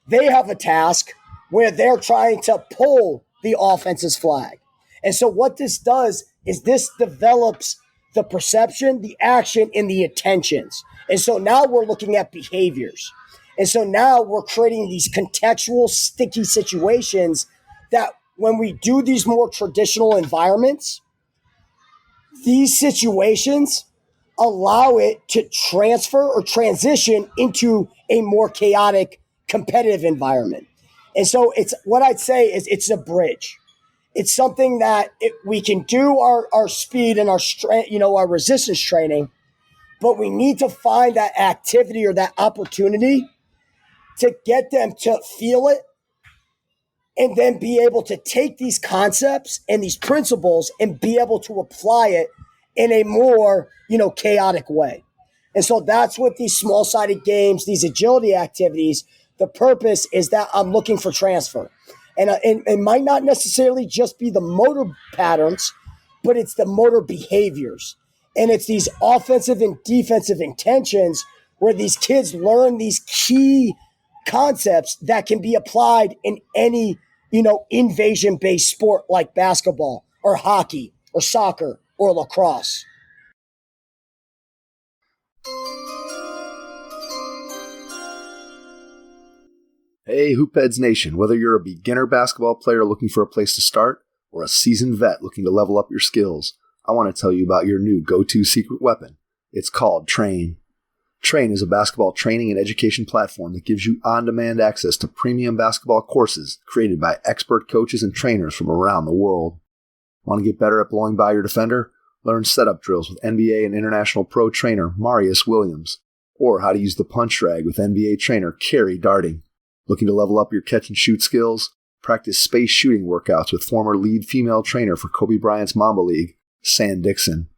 they have a task where they're trying to pull the offense's flag. And so what this does is this develops the perception, the action, and the attentions. And so now we're looking at behaviors. And so now we're creating these contextual, sticky situations that when we do these more traditional environments, these situations allow it to transfer or transition into a more chaotic, competitive environment. And so it's what I'd say is it's a bridge. It's something that we can do our speed and our strength, our resistance training, but we need to find that activity or that opportunity to get them to feel it and then be able to take these concepts and these principles and be able to apply it in a more, chaotic way. And so that's what these small-sided games, these agility activities, the purpose is that I'm looking for transfer. And it might not necessarily just be the motor patterns, but it's the motor behaviors. And it's these offensive and defensive intentions where these kids learn these key concepts that can be applied in any, invasion-based sport like basketball or hockey or soccer or lacrosse. Hey, Hoopheads Nation, whether you're a beginner basketball player looking for a place to start or a seasoned vet looking to level up your skills, I want to tell you about your new go-to secret weapon. It's called Train. Train is a basketball training and education platform that gives you on-demand access to premium basketball courses created by expert coaches and trainers from around the world. Want to get better at blowing by your defender? Learn setup drills with NBA and international pro trainer Marius Williams, or how to use the punch drag with NBA trainer Kerry Darting. Looking to level up your catch and shoot skills? Practice space shooting workouts with former lead female trainer for Kobe Bryant's Mamba League, San Dixon.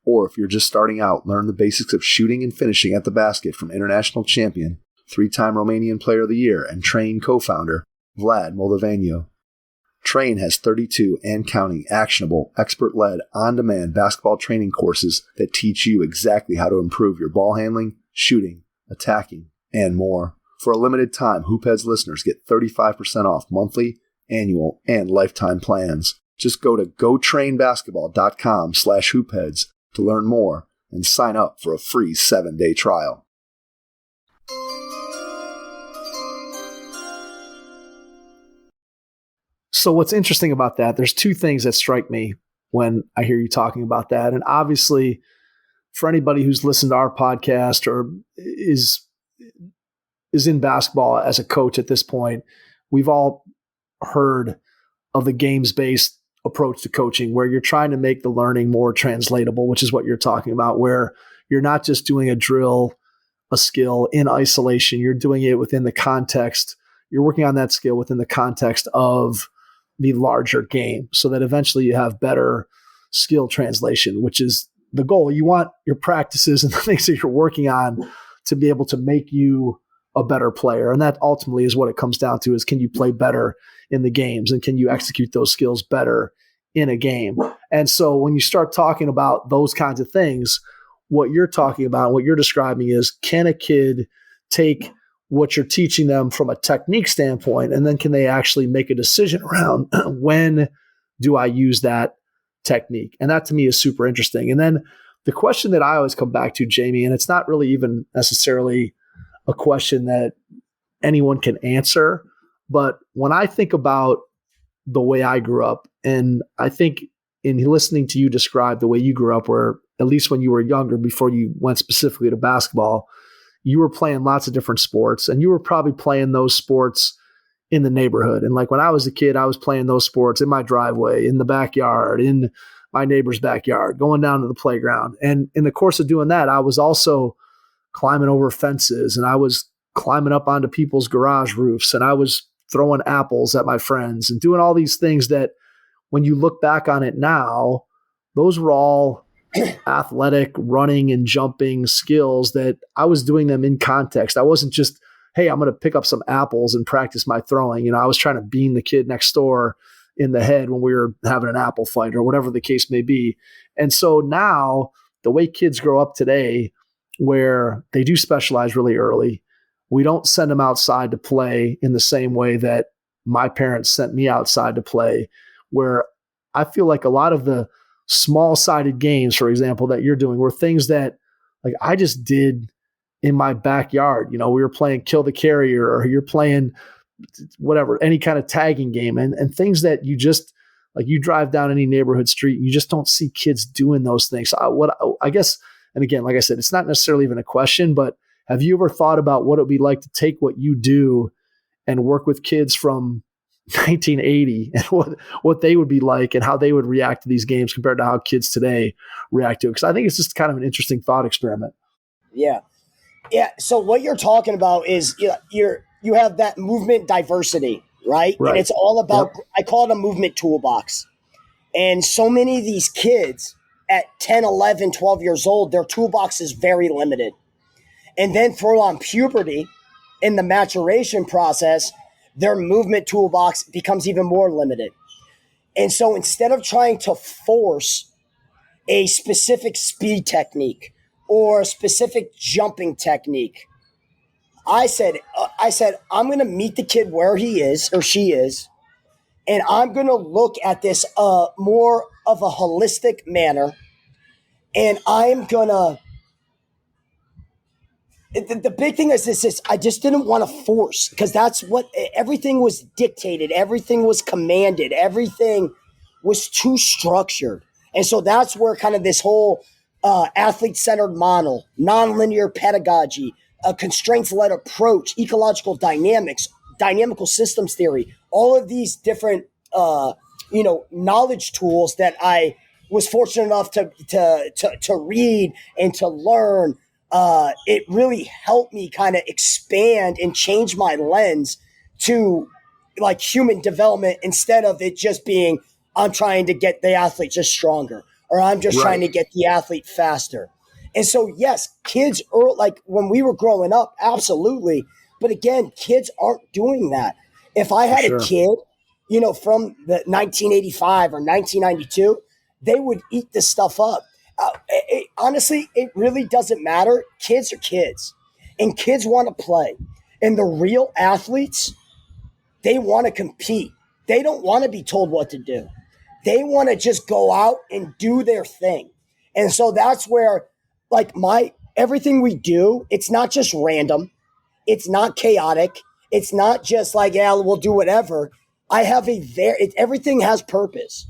Or if you're just starting out, learn the basics of shooting and finishing at the basket from international champion, 3-time Romanian Player of the Year, and Train co-founder Vlad Moldoveanu. Train has 32 and counting actionable, expert-led, on-demand basketball training courses that teach you exactly how to improve your ball handling, shooting, attacking, and more. For a limited time, Hoopheads listeners get 35% off monthly, annual, and lifetime plans. Just go to gotrainbasketball.com/hoopheads to learn more and sign up for a free 7-day trial. So what's interesting about that, there's two things that strike me when I hear you talking about that. And obviously, for anybody who's listened to our podcast or is in basketball as a coach at this point, we've all heard of the games-based approach to coaching where you're trying to make the learning more translatable, which is what you're talking about, where you're not just doing a drill, a skill in isolation. You're doing it within the context. You're working on that skill within the context of the larger game so that eventually you have better skill translation, which is the goal. You want your practices and the things that you're working on to be able to make you a better player. And that ultimately is what it comes down to is, can you play better in the games and can you execute those skills better in a game? And so when you start talking about those kinds of things, what you're talking about, what you're describing is, can a kid take what you're teaching them from a technique standpoint, and then can they actually make a decision around when do I use that technique? And that to me is super interesting. And then the question that I always come back to, Jamie, and it's not really even necessarily a question that anyone can answer, but when I think about the way I grew up, and I think in listening to you describe the way you grew up, where at least when you were younger, before you went specifically to basketball, you were playing lots of different sports, and you were probably playing those sports in the neighborhood. And like when I was a kid, I was playing those sports in my driveway, in the backyard, in my neighbor's backyard, going down to the playground. And in the course of doing that, I was also climbing over fences, and I was climbing up onto people's garage roofs, and I was throwing apples at my friends and doing all these things that when you look back on it now, those were all athletic running and jumping skills that I was doing them in context. I wasn't just, hey, I'm going to pick up some apples and practice my throwing. You know, I was trying to bean the kid next door in the head when we were having an apple fight or whatever the case may be. And so now the way kids grow up today, where they do specialize really early, we don't send them outside to play in the same way that my parents sent me outside to play, where I feel like a lot of the small-sided games, for example, that you're doing were things that like I just did in my backyard. You know, we were playing Kill the Carrier, or you're playing whatever, any kind of tagging game, and things that you just like, you drive down any neighborhood street, you just don't see kids doing those things. So I guess, and again, like I said, it's not necessarily even a question, but have you ever thought about what it would be like to take what you do and work with kids from 1980 and what they would be like and how they would react to these games compared to how kids today react to it? Because I think it's just kind of an interesting thought experiment. Yeah. So what you're talking about is you have that movement diversity, right? And it's all about, I call it a movement toolbox. And so many of these kids at 10, 11, 12 years old, their toolbox is very limited. And then throw on puberty in the maturation process, their movement toolbox becomes even more limited. And so instead of trying to force a specific speed technique or a specific jumping technique, I said, I'm going to meet the kid where he is or she is, and I'm going to look at this more of a holistic manner, and I'm going to the big thing is this I just didn't want to force, because that's what everything was dictated. Everything was commanded. Everything was too structured. And so that's where kind of this whole athlete-centered model, nonlinear pedagogy, a constraints-led approach, ecological dynamics, dynamical systems theory, all of these different, knowledge tools that I was fortunate enough to read and to learn. It really helped me kind of expand and change my lens to like human development, instead of it just being, I'm trying to get the athlete just stronger, or I'm just trying to get the athlete faster. And so, yes, kids are like when we were growing up, absolutely. But again, kids aren't doing that. If I had a kid from the 1985 or 1992, they would eat this stuff up. Honestly, it really doesn't matter. Kids are kids, and kids want to play. And the real athletes, they want to compete. They don't want to be told what to do. They want to just go out and do their thing. And so that's where, everything we do, it's not just random. It's not chaotic. It's not just like, yeah, we'll do whatever. Everything has purpose.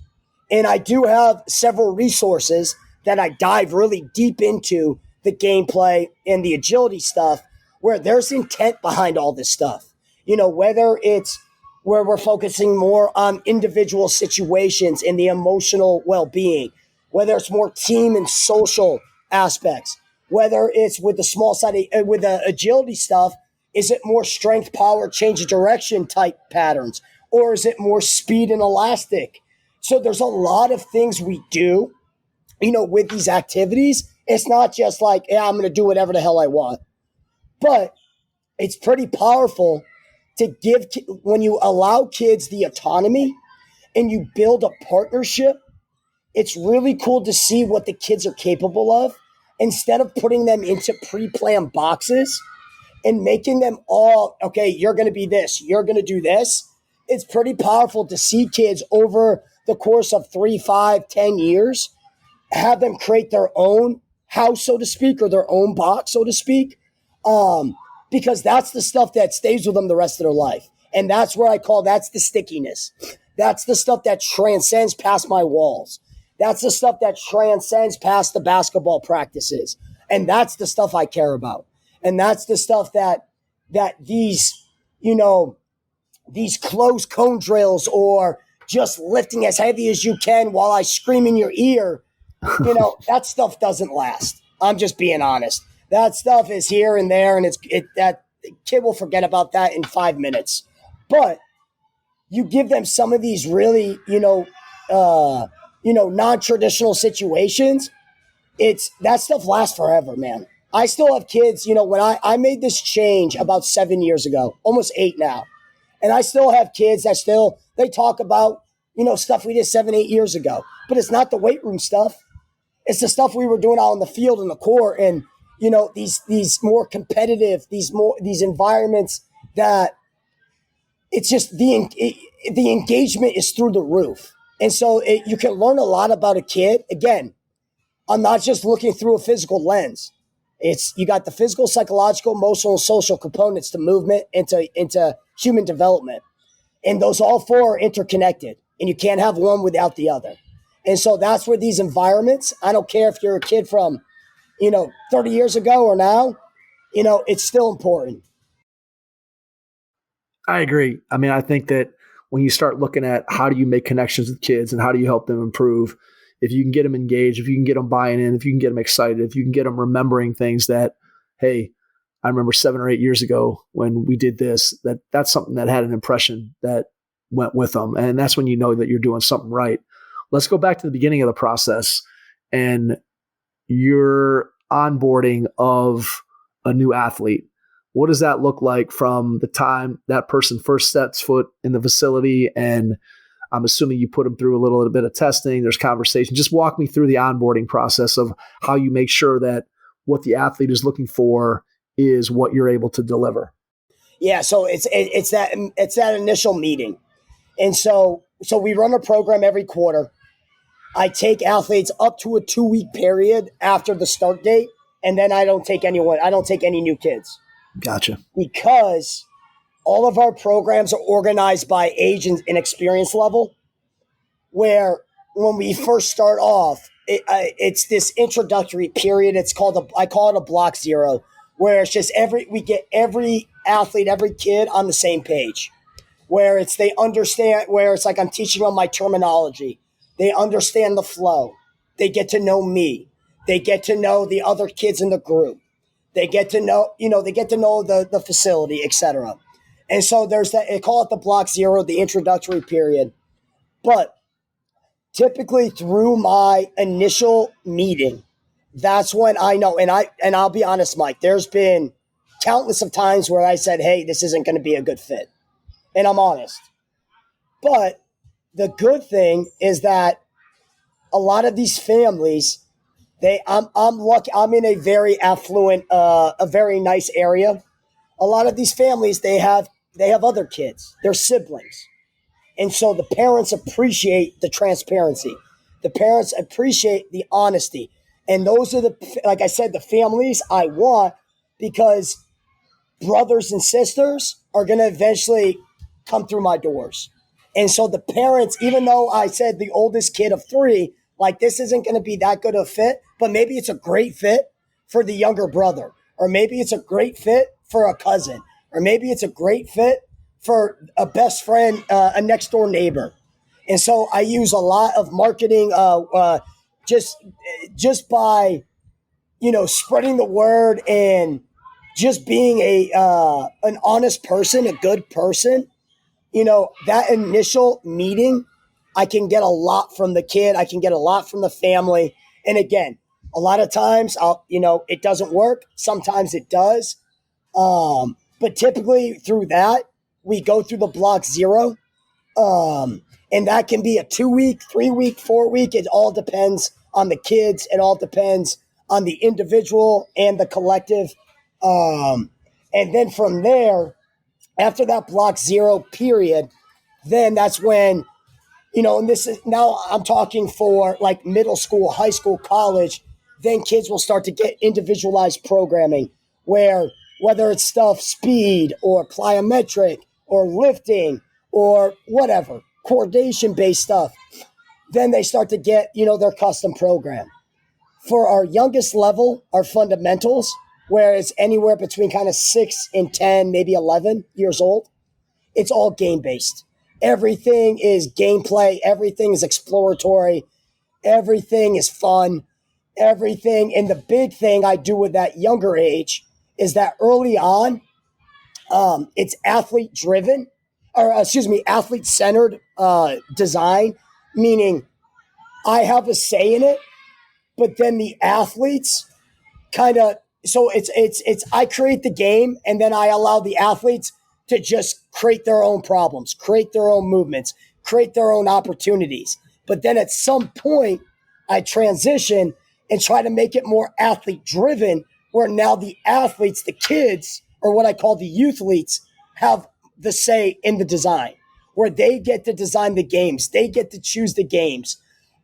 And I do have several resources that I dive really deep into the gameplay and the agility stuff where there's intent behind all this stuff. Whether it's where we're focusing more on individual situations and the emotional well-being, whether it's more team and social aspects, whether it's with the small side, with the agility stuff, is it more strength, power, change of direction type patterns, or is it more speed and elastic? So there's a lot of things we do, with these activities. It's not just like, yeah, I'm going to do whatever the hell I want. But it's pretty powerful to when you allow kids the autonomy and you build a partnership. It's really cool to see what the kids are capable of instead of putting them into pre-planned boxes and making them all, okay, you're going to be this, you're going to do this. It's pretty powerful to see kids over the course of 3, 5, 10 years, have them create their own house, so to speak, or their own box, so to speak, because that's the stuff that stays with them the rest of their life. And that's where that's the stickiness. That's the stuff that transcends past my walls. That's the stuff that transcends past the basketball practices. And that's the stuff I care about. And that's the stuff that these, these closed cone drills or just lifting as heavy as you can while I scream in your ear, that stuff doesn't last. I'm just being honest. That stuff is here and there, and that kid will forget about that in 5 minutes. But you give them some of these really, non-traditional situations. That stuff lasts forever, man. I still have kids, when I made this change about 7 years ago, almost 8 now. And I still have kids that they talk about, stuff we did 7, 8 years ago. But it's not the weight room stuff. It's the stuff we were doing out on the field in the court and, these more competitive, these environments that it's just the engagement is through the roof. And so you can learn a lot about a kid. Again, I'm not just looking through a physical lens. You got the physical, psychological, emotional, and social components to movement into human development. And those all 4 are interconnected, and you can't have one without the other. And so that's where these environments, I don't care if you're a kid from, 30 years ago or now, it's still important. I agree. I mean, I think that when you start looking at how do you make connections with kids and how do you help them improve, if you can get them engaged, if you can get them buying in, if you can get them excited, if you can get them remembering things that, hey, I remember 7 or 8 years ago when we did this, that's something that had an impression that went with them. And that's when you know that you're doing something right. Let's go back to the beginning of the process and your onboarding of a new athlete. What does that look like from the time that person first sets foot in the facility? And I'm assuming you put them through a little bit of testing. There's conversation. Just walk me through the onboarding process of how you make sure that what the athlete is looking for is what you're able to deliver. Yeah, so it's that initial meeting. And so we run a program every quarter. I take athletes up to a 2-week period after the start date, and then I don't take any new kids. Gotcha. Because all of our programs are organized by age and experience level, where when we first start off, it's this introductory period. I call it a block zero, where it's just we get every athlete, every kid on the same page, where they understand, where it's like I'm teaching them my terminology. They understand the flow. They get to know me. They get to know the other kids in the group. They get to know, the facility, etc. And so there's that, I call it the block zero, the introductory period. But typically through my initial meeting, that's when I know, and I'll be honest, Mike, there's been countless of times where I said, hey, this isn't going to be a good fit. And I'm honest. But the good thing is that a lot of these families, I'm lucky. I'm in a very affluent, a very nice area. A lot of these families, they have other kids, they're siblings, and so the parents appreciate the transparency. The parents appreciate the honesty, and those are like I said, the families I want, because brothers and sisters are going to eventually come through my doors. And so the parents, even though I said the oldest kid of 3, like this isn't going to be that good of a fit, but maybe it's a great fit for the younger brother, or maybe it's a great fit for a cousin, or maybe it's a great fit for a best friend, a next door neighbor. And so I use a lot of marketing, just by, spreading the word and just being an honest person, a good person. That initial meeting, I can get a lot from the kid. I can get a lot from the family. And again, a lot of times it doesn't work. Sometimes it does. But typically through that, we go through the block 0. And that can be a 2-week, 3-week, 4-week. It all depends on the kids. It all depends on the individual and the collective. And then from there, after that block 0 period, then that's when, and this is now I'm talking for like middle school, high school, college, then kids will start to get individualized programming where whether it's stuff speed or plyometric or lifting or whatever, coordination-based stuff, then they start to get, their custom program. For our youngest level, our fundamentals, where it's anywhere between kind of 6 and 10, maybe 11 years old, it's all game-based. Everything is gameplay. Everything is exploratory. Everything is fun. Everything. And the big thing I do with that younger age is that early on, it's athlete-driven, athlete-centered design, meaning I have a say in it, but then the athletes kind of, so it's I create the game and then I allow the athletes to just create their own problems, create their own movements, create their own opportunities. But then at some point, I transition and try to make it more athlete-driven, where now the athletes, the kids, or what I call the youthletes, have the say in the design, where they get to design the games. They get to choose the games.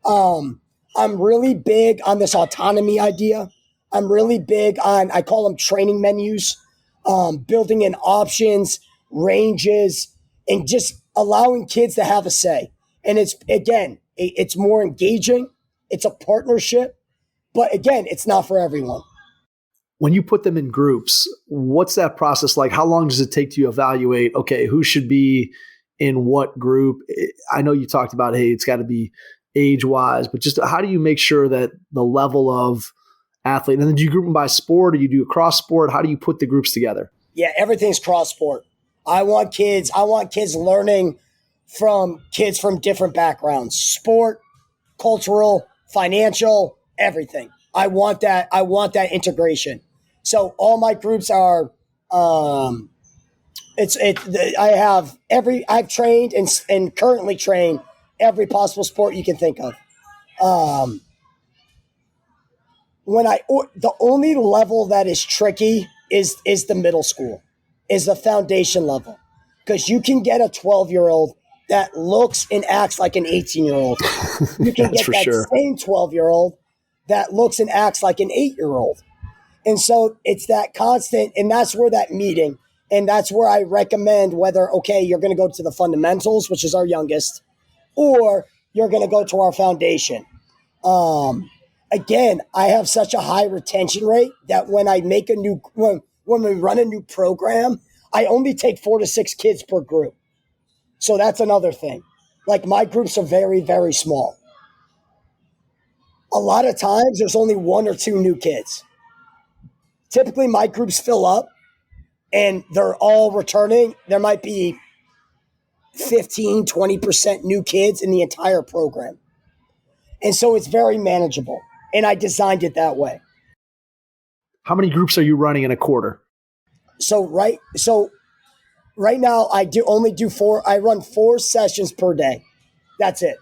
I'm really big on this autonomy idea. I'm really big on, I call them training menus, building in options, ranges, and just allowing kids to have a say. And it's more engaging. It's a partnership. But again, it's not for everyone. When you put them in groups, what's that process like? How long does it take to evaluate, okay, who should be in what group? I know you talked about, hey, it's got to be age-wise, but just how do you make sure that the level of athlete, and then do you group them by sport or you do a cross sport? How do you put the groups together? Yeah, everything's cross sport. I want kids learning from kids from different backgrounds, sport, cultural, financial, everything. I want that integration. So all my groups are, I've trained and currently train every possible sport you can think of. The only level that is tricky is the middle school, is the foundation level, because you can get a 12-year-old that looks and acts like an 18-year-old. You can get that same 12-year-old that looks and acts like an 8-year-old. And so it's that constant, and that's where that meeting, and that's where I recommend whether, okay, you're going to go to the fundamentals, which is our youngest, or you're going to go to our foundation. Again, I have such a high retention rate that when we run a new program, I only take 4 to 6 kids per group. So that's another thing. Like my groups are very, very small. A lot of times there's only 1 or 2 new kids. Typically my groups fill up and they're all returning. There might be 15, 20% new kids in the entire program. And so it's very manageable. And I designed it that way. How many groups are you running in a quarter? So Right now, I run 4 sessions per day. That's it.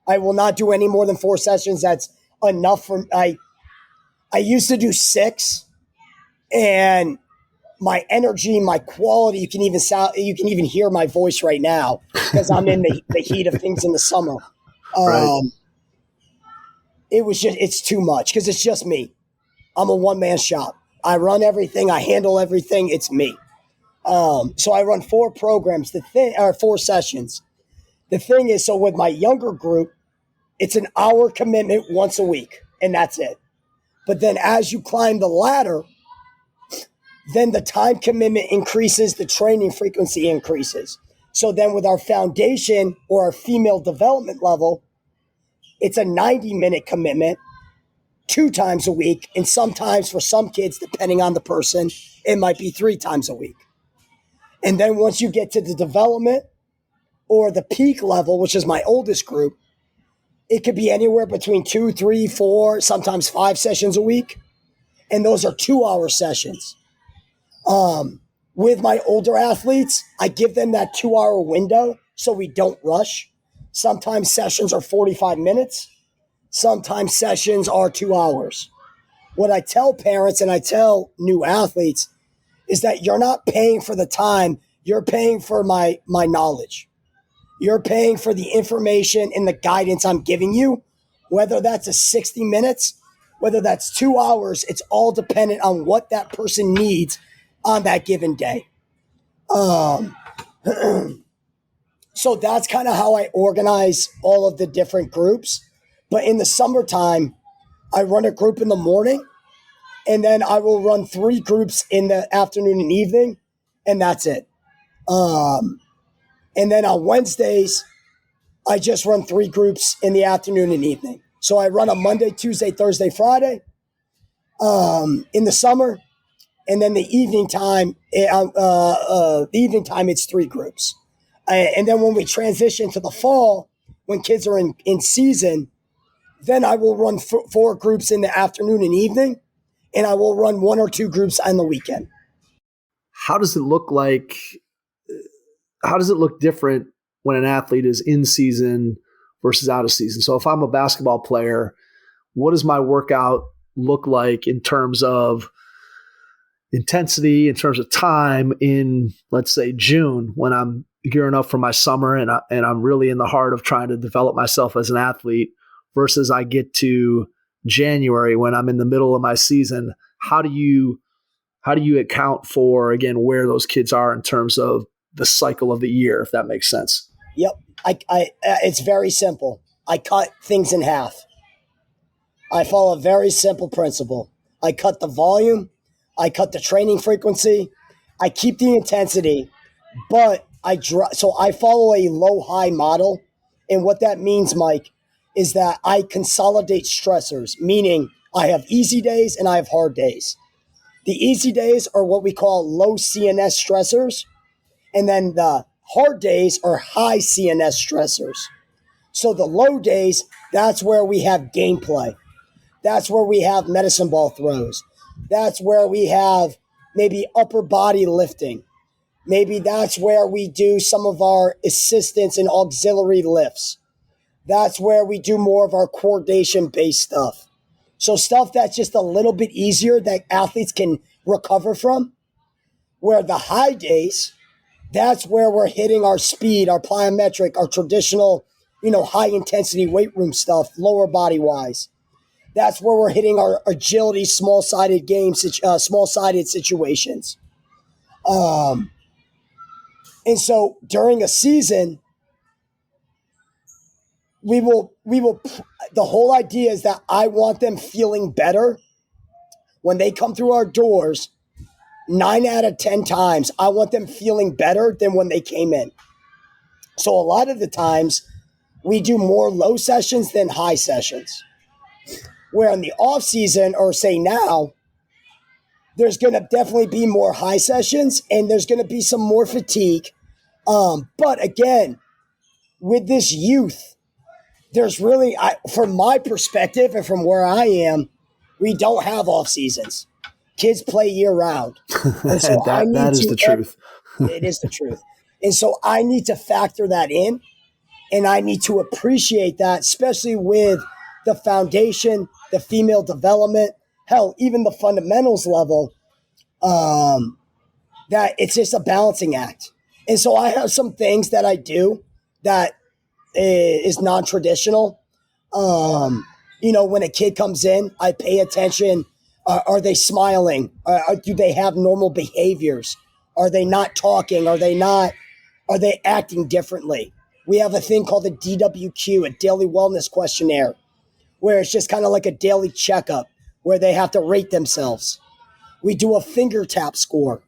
I will not do any more than 4 sessions. That's enough for I used to do 6, and my energy, my quality, you can even hear my voice right now because I'm in the heat of things in the summer. Right. It's too much because it's just me. I'm a one-man shop. I run everything. I handle everything. It's me. So I run 4 programs, 4 sessions. The thing is, so with my younger group, it's an hour commitment once a week, and that's it. But then as you climb the ladder, then the time commitment increases, the training frequency increases. So then with our foundation or our female development level, it's a 90-minute commitment 2 times a week. And sometimes for some kids, depending on the person, it might be 3 times a week. And then once you get to the development or the peak level, which is my oldest group, it could be anywhere between 2, 3, 4, sometimes 5 sessions a week. And those are 2-hour sessions. With my older athletes, I give them that 2-hour window so we don't rush. Sometimes sessions are 45 minutes. Sometimes sessions are 2 hours. What I tell parents and I tell new athletes is that you're not paying for the time. You're paying for my knowledge. You're paying for the information and the guidance I'm giving you, whether that's a 60 minutes, whether that's 2 hours, it's all dependent on what that person needs on that given day. So that's kind of how I organize all of the different groups. But in the summertime, I run a group in the morning, and then I will run 3 groups in the afternoon and evening, and that's it. And then on Wednesdays, I just run 3 groups in the afternoon and evening. So I run a Monday, Tuesday, Thursday, Friday in the summer. And then the evening time, it's 3 groups. And then when we transition to the fall, when kids are in season, then I will run 4 groups in the afternoon and evening, and I will run 1 or 2 groups on the weekend. How does it look like? How does it look different when an athlete is in season versus out of season? So if I'm a basketball player, what does my workout look like in terms of intensity, in terms of time in, let's say, June, when I'm gearing up for my summer and I'm really in the heart of trying to develop myself as an athlete, versus I get to January when I'm in the middle of my season? How do you account for, again, where those kids are in terms of the cycle of the year, if that makes sense? Yep. It's very simple. I cut things in half. I follow a very simple principle. I cut the volume. I cut the training frequency. I keep the intensity, but so I follow a low-high model. And what that means, Mike, is that I consolidate stressors, meaning I have easy days and I have hard days. The easy days are what we call low CNS stressors. And then the hard days are high CNS stressors. So the low days, that's where we have gameplay. That's where we have medicine ball throws. That's where we have maybe upper body lifting. Maybe that's where we do some of our assistance and auxiliary lifts. That's where we do more of our coordination-based stuff. So stuff that's just a little bit easier that athletes can recover from. Where the high days, that's where we're hitting our speed, our plyometric, our traditional, high-intensity weight room stuff, lower body-wise. That's where we're hitting our agility, small-sided situations. And so during a season, the whole idea is that I want them feeling better when they come through our doors. 9 out of 10 times, I want them feeling better than when they came in. So a lot of the times, we do more low sessions than high sessions. Where in the off season, or say now, there's going to definitely be more high sessions and there's going to be some more fatigue. But again, with this youth, there's really, from my perspective and from where I am, we don't have off seasons. Kids play year round. And so that is the truth. It is the truth. And so I need to factor that in, and I need to appreciate that, especially with the foundation, the female development, hell, even the fundamentals level, that it's just a balancing act. And so I have some things that I do that is non-traditional. When a kid comes in, I pay attention. Are they smiling? Do they have normal behaviors? Are they not talking? Are they acting differently? We have a thing called the DWQ, a daily wellness questionnaire, where it's just kind of like a daily checkup where they have to rate themselves. We do a finger tap score.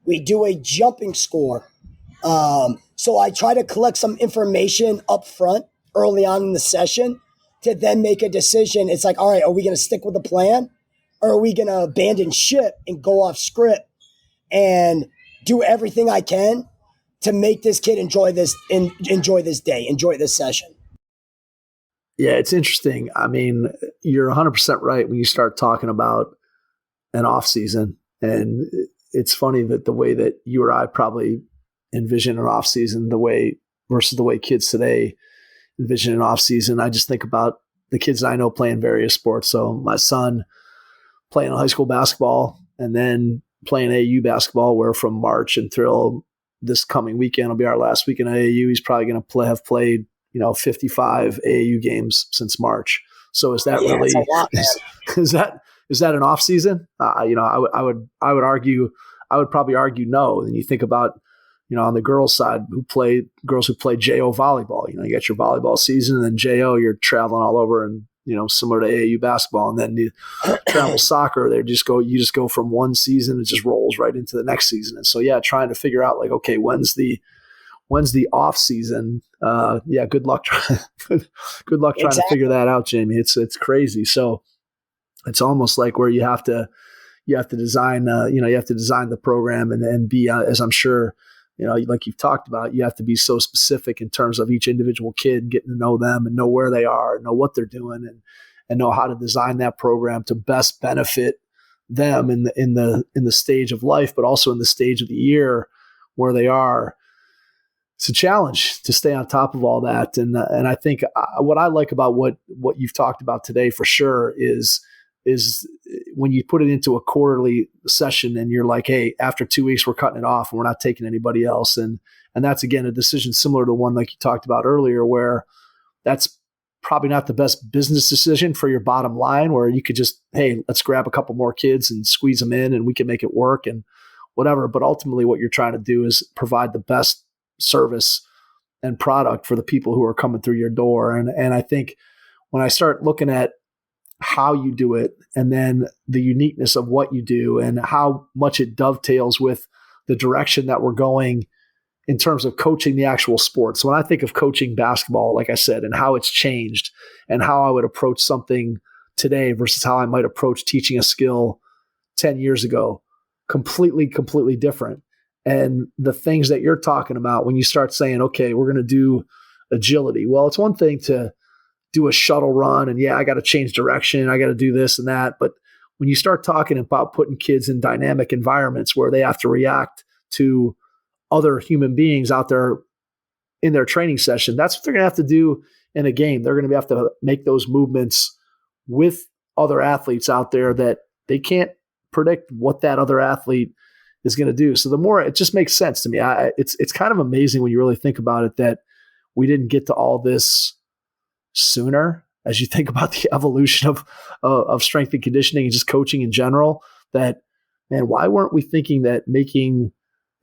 We do a jumping score. So I try to collect some information up front early on in the session to then make a decision. It's like, all right, are we going to stick with the plan, or are we going to abandon ship and go off script and do everything I can to make this kid enjoy this day, enjoy this session? Yeah, it's interesting. I mean, you're 100% right when you start talking about an off season, and it's funny that the way that you or I probably envision an off season, versus the way kids today envision an off season. I just think about the kids I know playing various sports. So my son playing high school basketball and then playing AAU basketball, where from March until this coming weekend will be our last week in AAU. He's probably going to have played 55 AAU games since March. So is that really is that an off season? I would argue, I would probably argue no. And you think about, on the girls' side, girls who play JO volleyball. You got your volleyball season, and then JO, you're traveling all over, and similar to AAU basketball. And then you travel soccer, you just go from one season, it just rolls right into the next season. And so trying to figure out like, okay, when's the off season? Good luck good luck trying to figure that out, Jamie. It's crazy. So it's almost like where you have to design the program and be, as I'm sure, like you've talked about, you have to be so specific in terms of each individual kid, getting to know them and know where they are, know what they're doing, and know how to design that program to best benefit them in the stage of life, but also in the stage of the year where they are. It's a challenge to stay on top of all that. And I think what I like about what you've talked about today for sure is when you put it into a quarterly session and you're like, hey, after 2 weeks, we're cutting it off and we're not taking anybody else. And that's, again, a decision similar to one like you talked about earlier, where that's probably not the best business decision for your bottom line, where you could just, hey, let's grab a couple more kids and squeeze them in and we can make it work and whatever. But ultimately what you're trying to do is provide the best service and product for the people who are coming through your door. And I think when I start looking at how you do it and then the uniqueness of what you do and how much it dovetails with the direction that we're going in terms of coaching the actual sport. So when I think of coaching basketball, like I said, and how it's changed and how I would approach something today versus how I might approach teaching a skill 10 years ago, completely different. And the things that you're talking about when you start saying, okay, we're going to do agility. Well, it's one thing to do a shuttle run and I got to change direction. I got to do this and that. But when you start talking about putting kids in dynamic environments where they have to react to other human beings out there in their training session, that's what they're going to have to do in a game. They're going to have to make those movements with other athletes out there that they can't predict what that other athlete is going to do. So the more, it just makes sense to me. It's kind of amazing when you really think about it that we didn't get to all this sooner, as you think about the evolution of strength and conditioning and just coaching in general. That, man, why weren't we thinking that making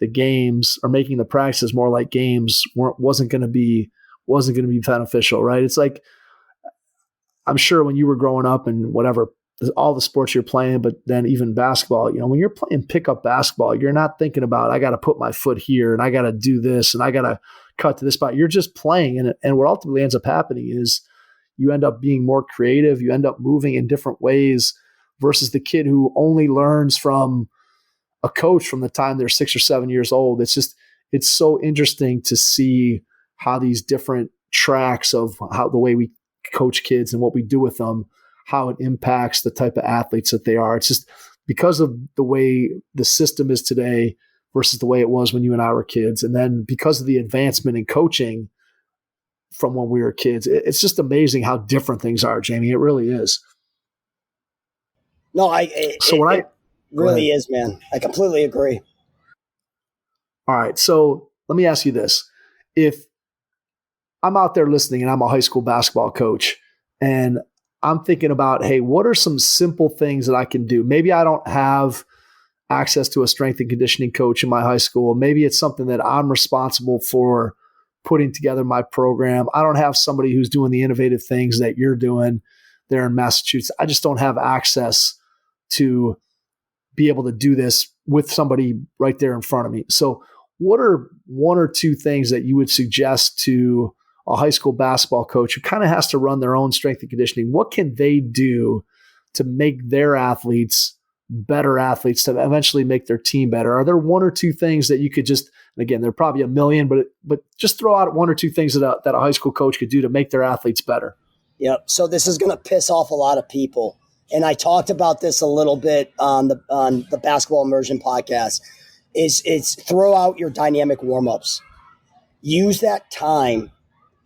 the games or making the practices more like games wasn't going to be beneficial, right? It's like, I'm sure when you were growing up and whatever, all the sports you're playing, but then even basketball, when you're playing pickup basketball, you're not thinking about, I got to put my foot here and I got to do this and I got to cut to this spot. You're just playing. And what ultimately ends up happening is you end up being more creative. You end up moving in different ways versus the kid who only learns from a coach from the time they're 6 or 7 years old. It's so interesting to see how these different tracks of how the way we coach kids and what we do with them, how it impacts the type of athletes that they are. It's just because of the way the system is today versus the way it was when you and I were kids. And then because of the advancement in coaching from when we were kids, it's just amazing how different things are, Jamie. It really is. No, it really is, man. I completely agree. All right. So let me ask you this. If I'm out there listening and I'm a high school basketball coach and I'm thinking about, hey, what are some simple things that I can do? Maybe I don't have access to a strength and conditioning coach in my high school. Maybe it's something that I'm responsible for putting together my program. I don't have somebody who's doing the innovative things that you're doing there in Massachusetts. I just don't have access to be able to do this with somebody right there in front of me. So what are one or two things that you would suggest to a high school basketball coach who kind of has to run their own strength and conditioning? What can they do to make their athletes better athletes, to eventually make their team better? Are there one or two things that you could just, and again, there are probably a million, but just throw out one or two things that a high school coach could do to make their athletes better? Yep. So this is going to piss off a lot of people. And I talked about this a little bit on the Basketball Immersion podcast, is throw out your dynamic warm-ups. Use that time,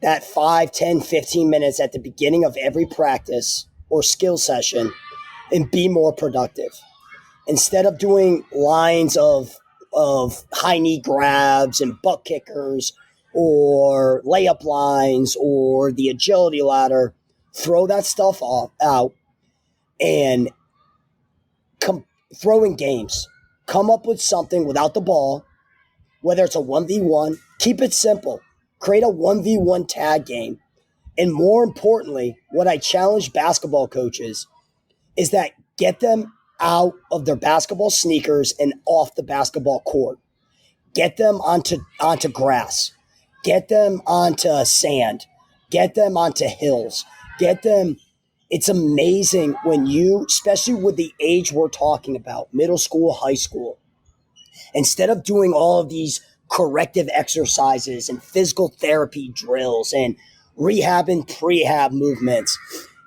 that 5, 10, 15 minutes at the beginning of every practice or skill session, and be more productive. Instead of doing lines of high knee grabs and butt kickers or layup lines or the agility ladder, throw that stuff out and throw in games. Come up with something without the ball, whether it's a 1v1. Keep it simple. Create a 1v1 tag game. And more importantly, what I challenge basketball coaches is that get them out of their basketball sneakers and off the basketball court. Get them onto grass. Get them onto sand. Get them onto hills. Get them. It's amazing when you, especially with the age we're talking about, middle school, high school, instead of doing all of these corrective exercises and physical therapy drills and rehab and prehab movements,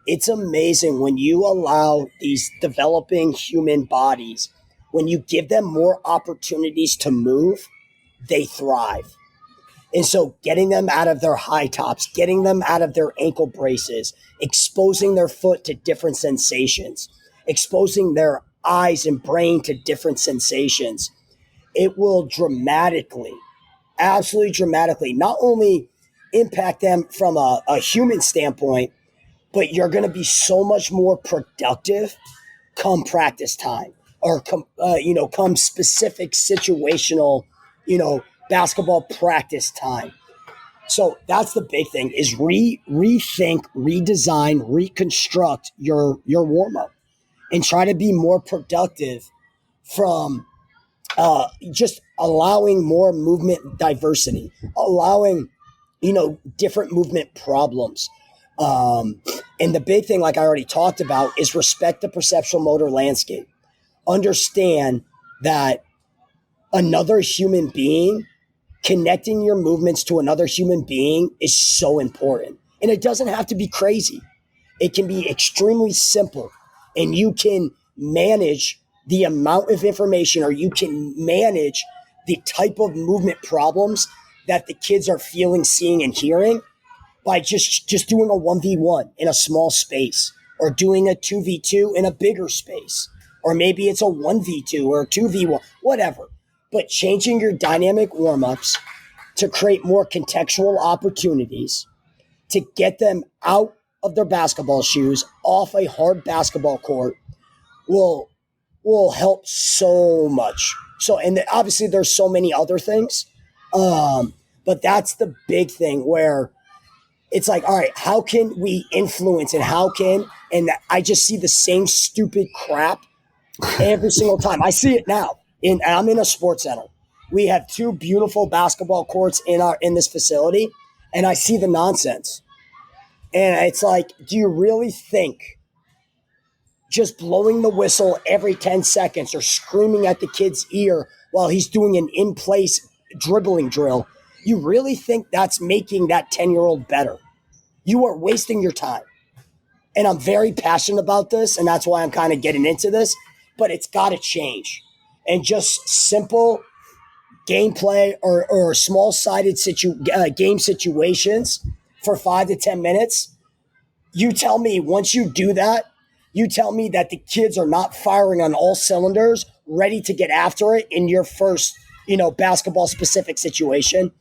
it's amazing when you allow these developing human bodies, when you give them more opportunities to move, they thrive. And so getting them out of their high tops, getting them out of their ankle braces, exposing their foot to different sensations, exposing their eyes and brain to different sensations, it will dramatically, absolutely dramatically, not only impact them from a human standpoint, but you're going to be so much more productive come practice time or come specific situational, basketball practice time. So that's the big thing is rethink, redesign, reconstruct your warm-up and try to be more productive from just allowing more movement diversity, allowing, different movement problems. And the big thing, like I already talked about, is respect the perceptual motor landscape. Understand that another human being, connecting your movements to another human being is so important. And it doesn't have to be crazy. It can be extremely simple. And you can manage the amount of information, or you can manage the type of movement problems that the kids are feeling, seeing, and hearing by just doing a 1v1 in a small space, or doing a 2v2 in a bigger space, or maybe it's a 1v2 or a 2v1, whatever. But changing your dynamic warm-ups to create more contextual opportunities to get them out of their basketball shoes, off a hard basketball court, will help so much. So, and obviously there's so many other things, but that's the big thing where it's like, all right, how can we influence and and I just see the same stupid crap every single time. I see it now. I'm in a sports center. We have 2 beautiful basketball courts in this facility, and I see the nonsense. And it's like, do you really think just blowing the whistle every 10 seconds or screaming at the kid's ear while he's doing an in-place dribbling drill, you really think that's making that 10-year-old better? You are wasting your time. And I'm very passionate about this, and that's why I'm kind of getting into this, but it's got to change. And just simple gameplay or small-sided game situations for 5 to 10 minutes, you tell me once you do that, you tell me that the kids are not firing on all cylinders, ready to get after it in your first, basketball specific situation.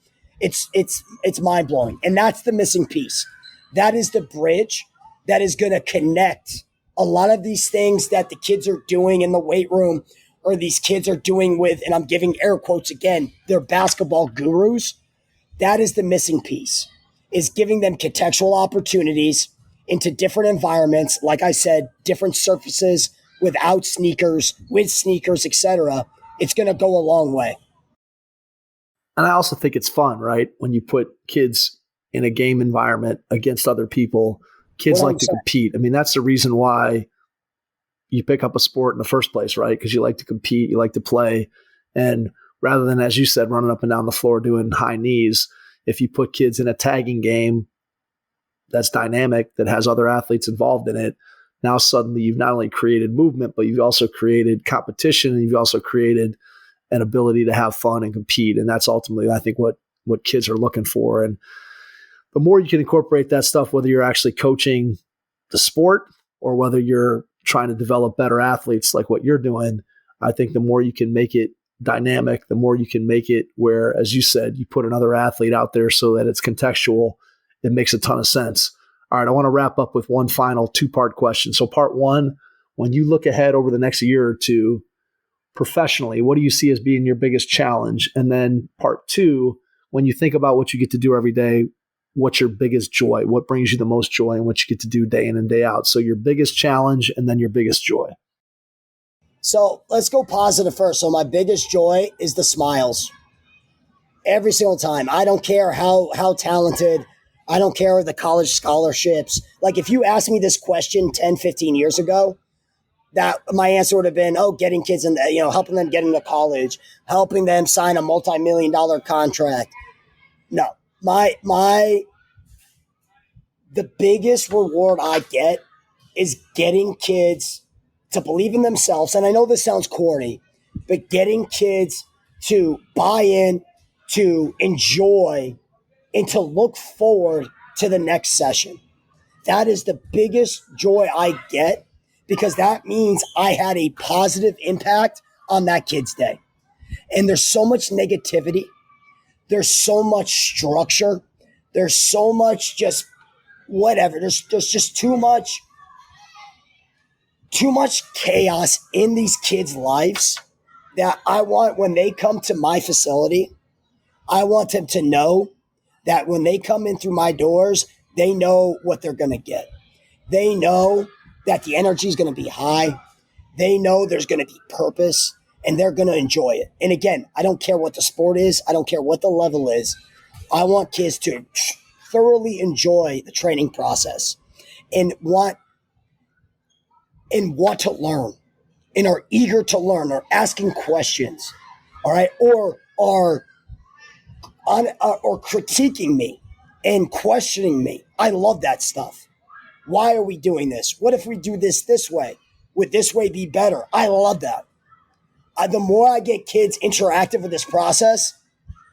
It's mind-blowing. And that's the missing piece. That is the bridge that is going to connect a lot of these things that the kids are doing in the weight room, or these kids are doing with, and I'm giving air quotes again, they're basketball gurus. That is the missing piece, is giving them contextual opportunities into different environments. Like I said, different surfaces, without sneakers, with sneakers, etc. It's going to go a long way. And I also think it's fun, right? When you put kids in a game environment against other people, kids 100%. like to compete. I mean, that's the reason why you pick up a sport in the first place, right? Because you like to compete, you like to play. And rather than, as you said, running up and down the floor doing high knees, if you put kids in a tagging game that's dynamic, that has other athletes involved in it, now suddenly you've not only created movement, but you've also created competition, and you've also created an ability to have fun and compete. And that's ultimately, I think, what kids are looking for. And the more you can incorporate that stuff, whether you're actually coaching the sport or whether you're trying to develop better athletes like what you're doing, I think the more you can make it dynamic, the more you can make it where, as you said, you put another athlete out there so that it's contextual. It makes a ton of sense. All right, I want to wrap up with one final 2-part question. So part one, when you look ahead over the next year or two professionally, what do you see as being your biggest challenge? And then part two, when you think about what you get to do every day, what's your biggest joy? What brings you the most joy and what you get to do day in and day out? So your biggest challenge and then your biggest joy. So let's go positive first. So my biggest joy is the smiles. Every single time. I don't care how talented, I don't care the college scholarships. Like if you asked me this question 10, 15 years ago, that my answer would have been, getting kids in, helping them get into college, helping them sign a multi-million-dollar contract. No, the biggest reward I get is getting kids to believe in themselves. And I know this sounds corny, but getting kids to buy in, to enjoy, and to look forward to the next session. That is the biggest joy I get, because that means I had a positive impact on that kid's day. And there's so much negativity. There's so much structure. There's so much just whatever. There's just too much chaos in these kids' lives that I want, when they come to my facility, I want them to know that when they come in through my doors, they know what they're going to get. They know that the energy is going to be high. They know there's going to be purpose, and they're going to enjoy it. And again, I don't care what the sport is. I don't care what the level is. I want kids to thoroughly enjoy the training process and want to learn and are eager to learn, or asking questions, all right, or critiquing me and questioning me. I love that stuff. Why are we doing this? What if we do this way? Would this way be better? I love that. The more I get kids interactive with this process,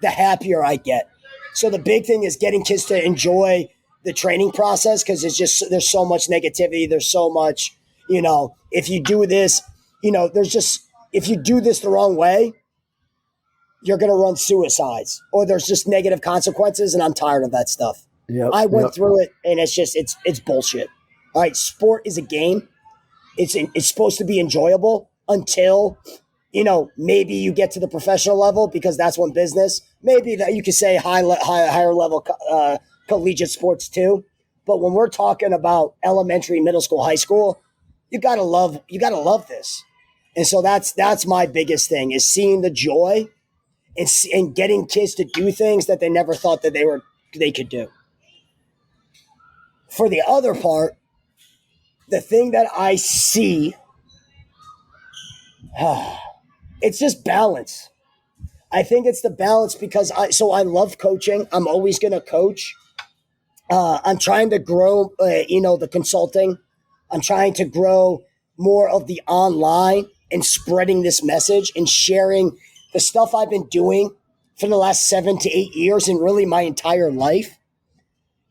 the happier I get. So the big thing is getting kids to enjoy the training process, because there's so much negativity. There's so much, if you do this, if you do this the wrong way, you're going to run suicides, or there's just negative consequences. And I'm tired of that stuff. Yep, I went through it, and it's bullshit. All right. Sport is a game. It's supposed to be enjoyable until, maybe you get to the professional level, because that's one business. Maybe that you could say higher level collegiate sports too. But when we're talking about elementary, middle school, high school, you gotta love this. And so that's my biggest thing, is seeing the joy and getting kids to do things that they never thought that they could do. For the other part, the thing that I see, it's just balance. I think it's the balance, because I love coaching. I'm always going to coach. I'm trying to grow, the consulting. I'm trying to grow more of the online and spreading this message and sharing the stuff I've been doing for the last 7 to 8 years and really my entire life.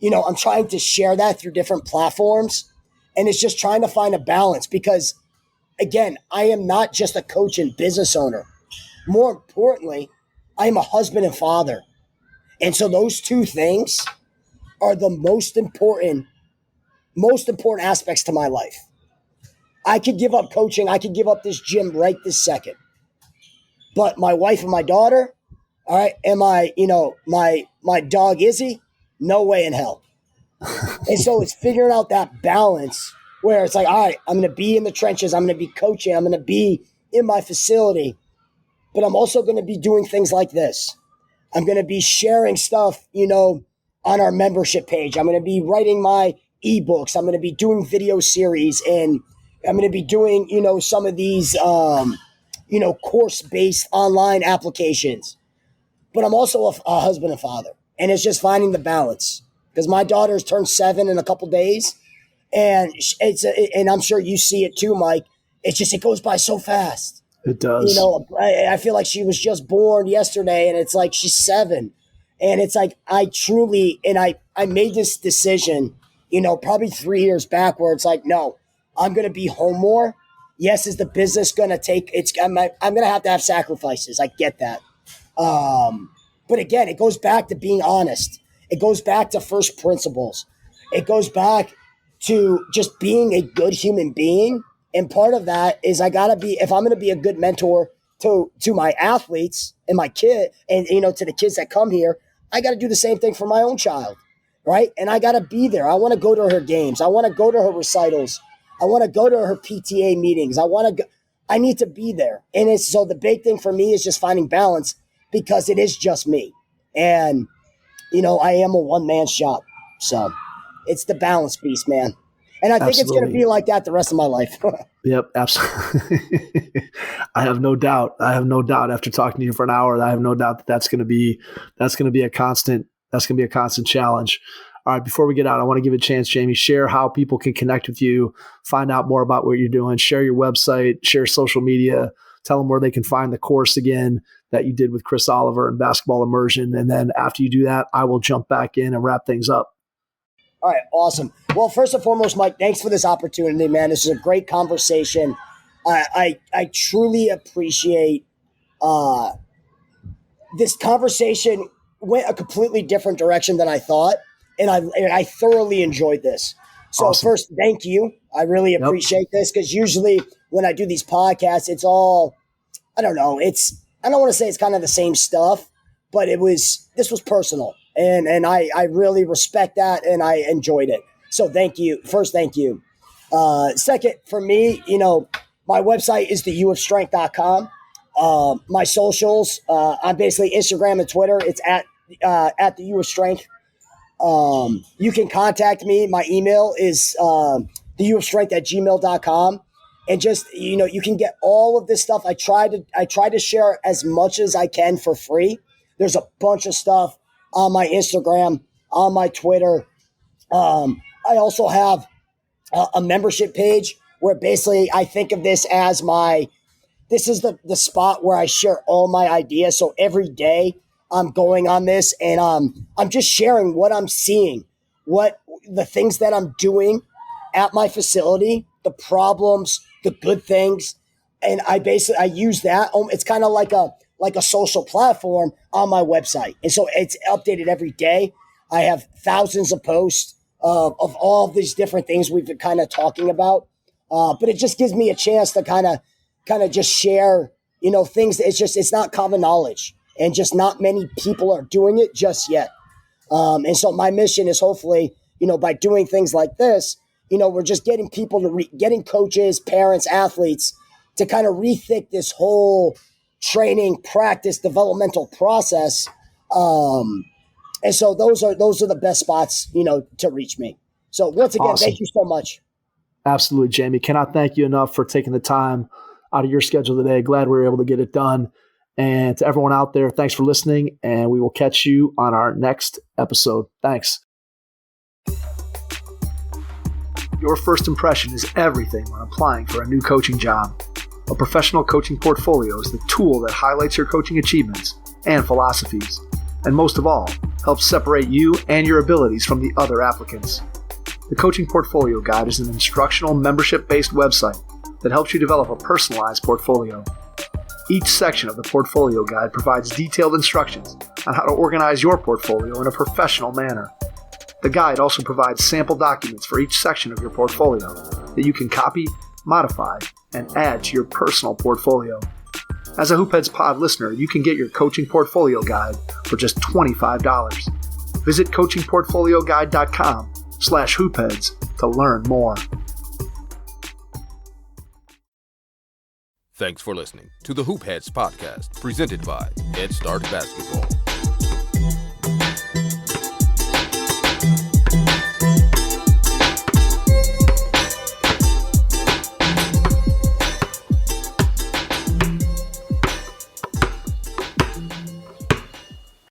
I'm trying to share that through different platforms, and it's just trying to find a balance because, again, I am not just a coach and business owner. More importantly, I am a husband and father. And so those two things are the most important aspects to my life. I could give up coaching. I could give up this gym right this second. But my wife and my daughter, all right, and my dog Izzy, no way in hell. And so it's figuring out that balance where it's like, all right, I'm going to be in the trenches. I'm going to be coaching. I'm going to be in my facility. But I'm also going to be doing things like this. I'm going to be sharing stuff, on our membership page. I'm going to be writing my ebooks. I'm going to be doing video series, and I'm going to be doing, some of these, course-based online applications. But I'm also a husband and father, and it's just finding the balance because my daughter's turned 7 in a couple days, and and I'm sure you see it too, Mike. It goes by so fast. It does. I feel like she was just born yesterday, and it's like she's 7, and it's like I made this decision, probably 3 years back, where it's like, no, I'm going to be home more. Yes, is the business going to take? I'm going to have sacrifices. I get that. But again, it goes back to being honest. It goes back to first principles. It goes back to just being a good human being. And part of that is if I'm going to be a good mentor to my athletes and my kid and, to the kids that come here, I got to do the same thing for my own child. Right. And I got to be there. I want to go to her games. I want to go to her recitals. I want to go to her PTA meetings. I need to be there. And so the big thing for me is just finding balance because it is just me. And, I am a one-man shop. So it's the balance piece, man. And I think It's going to be like that the rest of my life. Yep, absolutely. I have no doubt. After talking to you for an hour, I have no doubt that's going to be a constant challenge. All right, before we get out, I want to give a chance, Jamie, share how people can connect with you, find out more about what you're doing, share your website, share social media, tell them where they can find the course again that you did with Chris Oliver and Basketball Immersion. And then after you do that, I will jump back in and wrap things up. All right, awesome. Well, first and foremost, Mike, thanks for this opportunity, man. This is a great conversation. I truly appreciate this conversation went a completely different direction than I thought, and I thoroughly enjoyed this. So awesome. First, thank you. I really appreciate this because usually when I do these podcasts, it's all, I don't know, I don't want to say it's kind of the same stuff, but this was personal. And I really respect that, and I enjoyed it. So thank you. First, thank you. Second, for me, my website is theuofstrength.com. My socials, I'm basically Instagram and Twitter. It's at the U of Strength. You can contact me. My email is theuofstrength@gmail.com. And just, you can get all of this stuff. I try to share as much as I can for free. There's a bunch of stuff on my Instagram, on my Twitter. I also have a membership page where basically I think of this as this is the spot where I share all my ideas. So every day I'm going on this and I'm just sharing what I'm seeing, what the things that I'm doing at my facility, the problems, the good things. And I use that. It's kind of like a social platform on my website. And so it's updated every day. I have thousands of posts of all of these different things we've been kind of talking about. But it just gives me a chance to kind of just share, things. It's not common knowledge and just not many people are doing it just yet. And so my mission is hopefully, by doing things like this, we're just getting people getting coaches, parents, athletes to kind of rethink this whole training, practice, developmental process. And so those are the best spots, to reach me. So once again, Awesome. Thank you so much. Absolutely, Jamie. Cannot thank you enough for taking the time out of your schedule today. Glad we were able to get it done. And to everyone out there, thanks for listening, and we will catch you on our next episode. Thanks. Your first impression is everything when applying for a new coaching job. A professional coaching portfolio is the tool that highlights your coaching achievements and philosophies, and most of all, helps separate you and your abilities from the other applicants. The Coaching Portfolio Guide is an instructional membership-based website that helps you develop a personalized portfolio. Each section of the Portfolio Guide provides detailed instructions on how to organize your portfolio in a professional manner. The guide also provides sample documents for each section of your portfolio that you can copy, modify, and add to your personal portfolio. As a Hoopheads Pod listener, you can get your Coaching Portfolio Guide for just $25. Visit coachingportfolioguide.com/hoopheads to learn more. Thanks for listening to the Hoopheads podcast, presented by Head Start Basketball.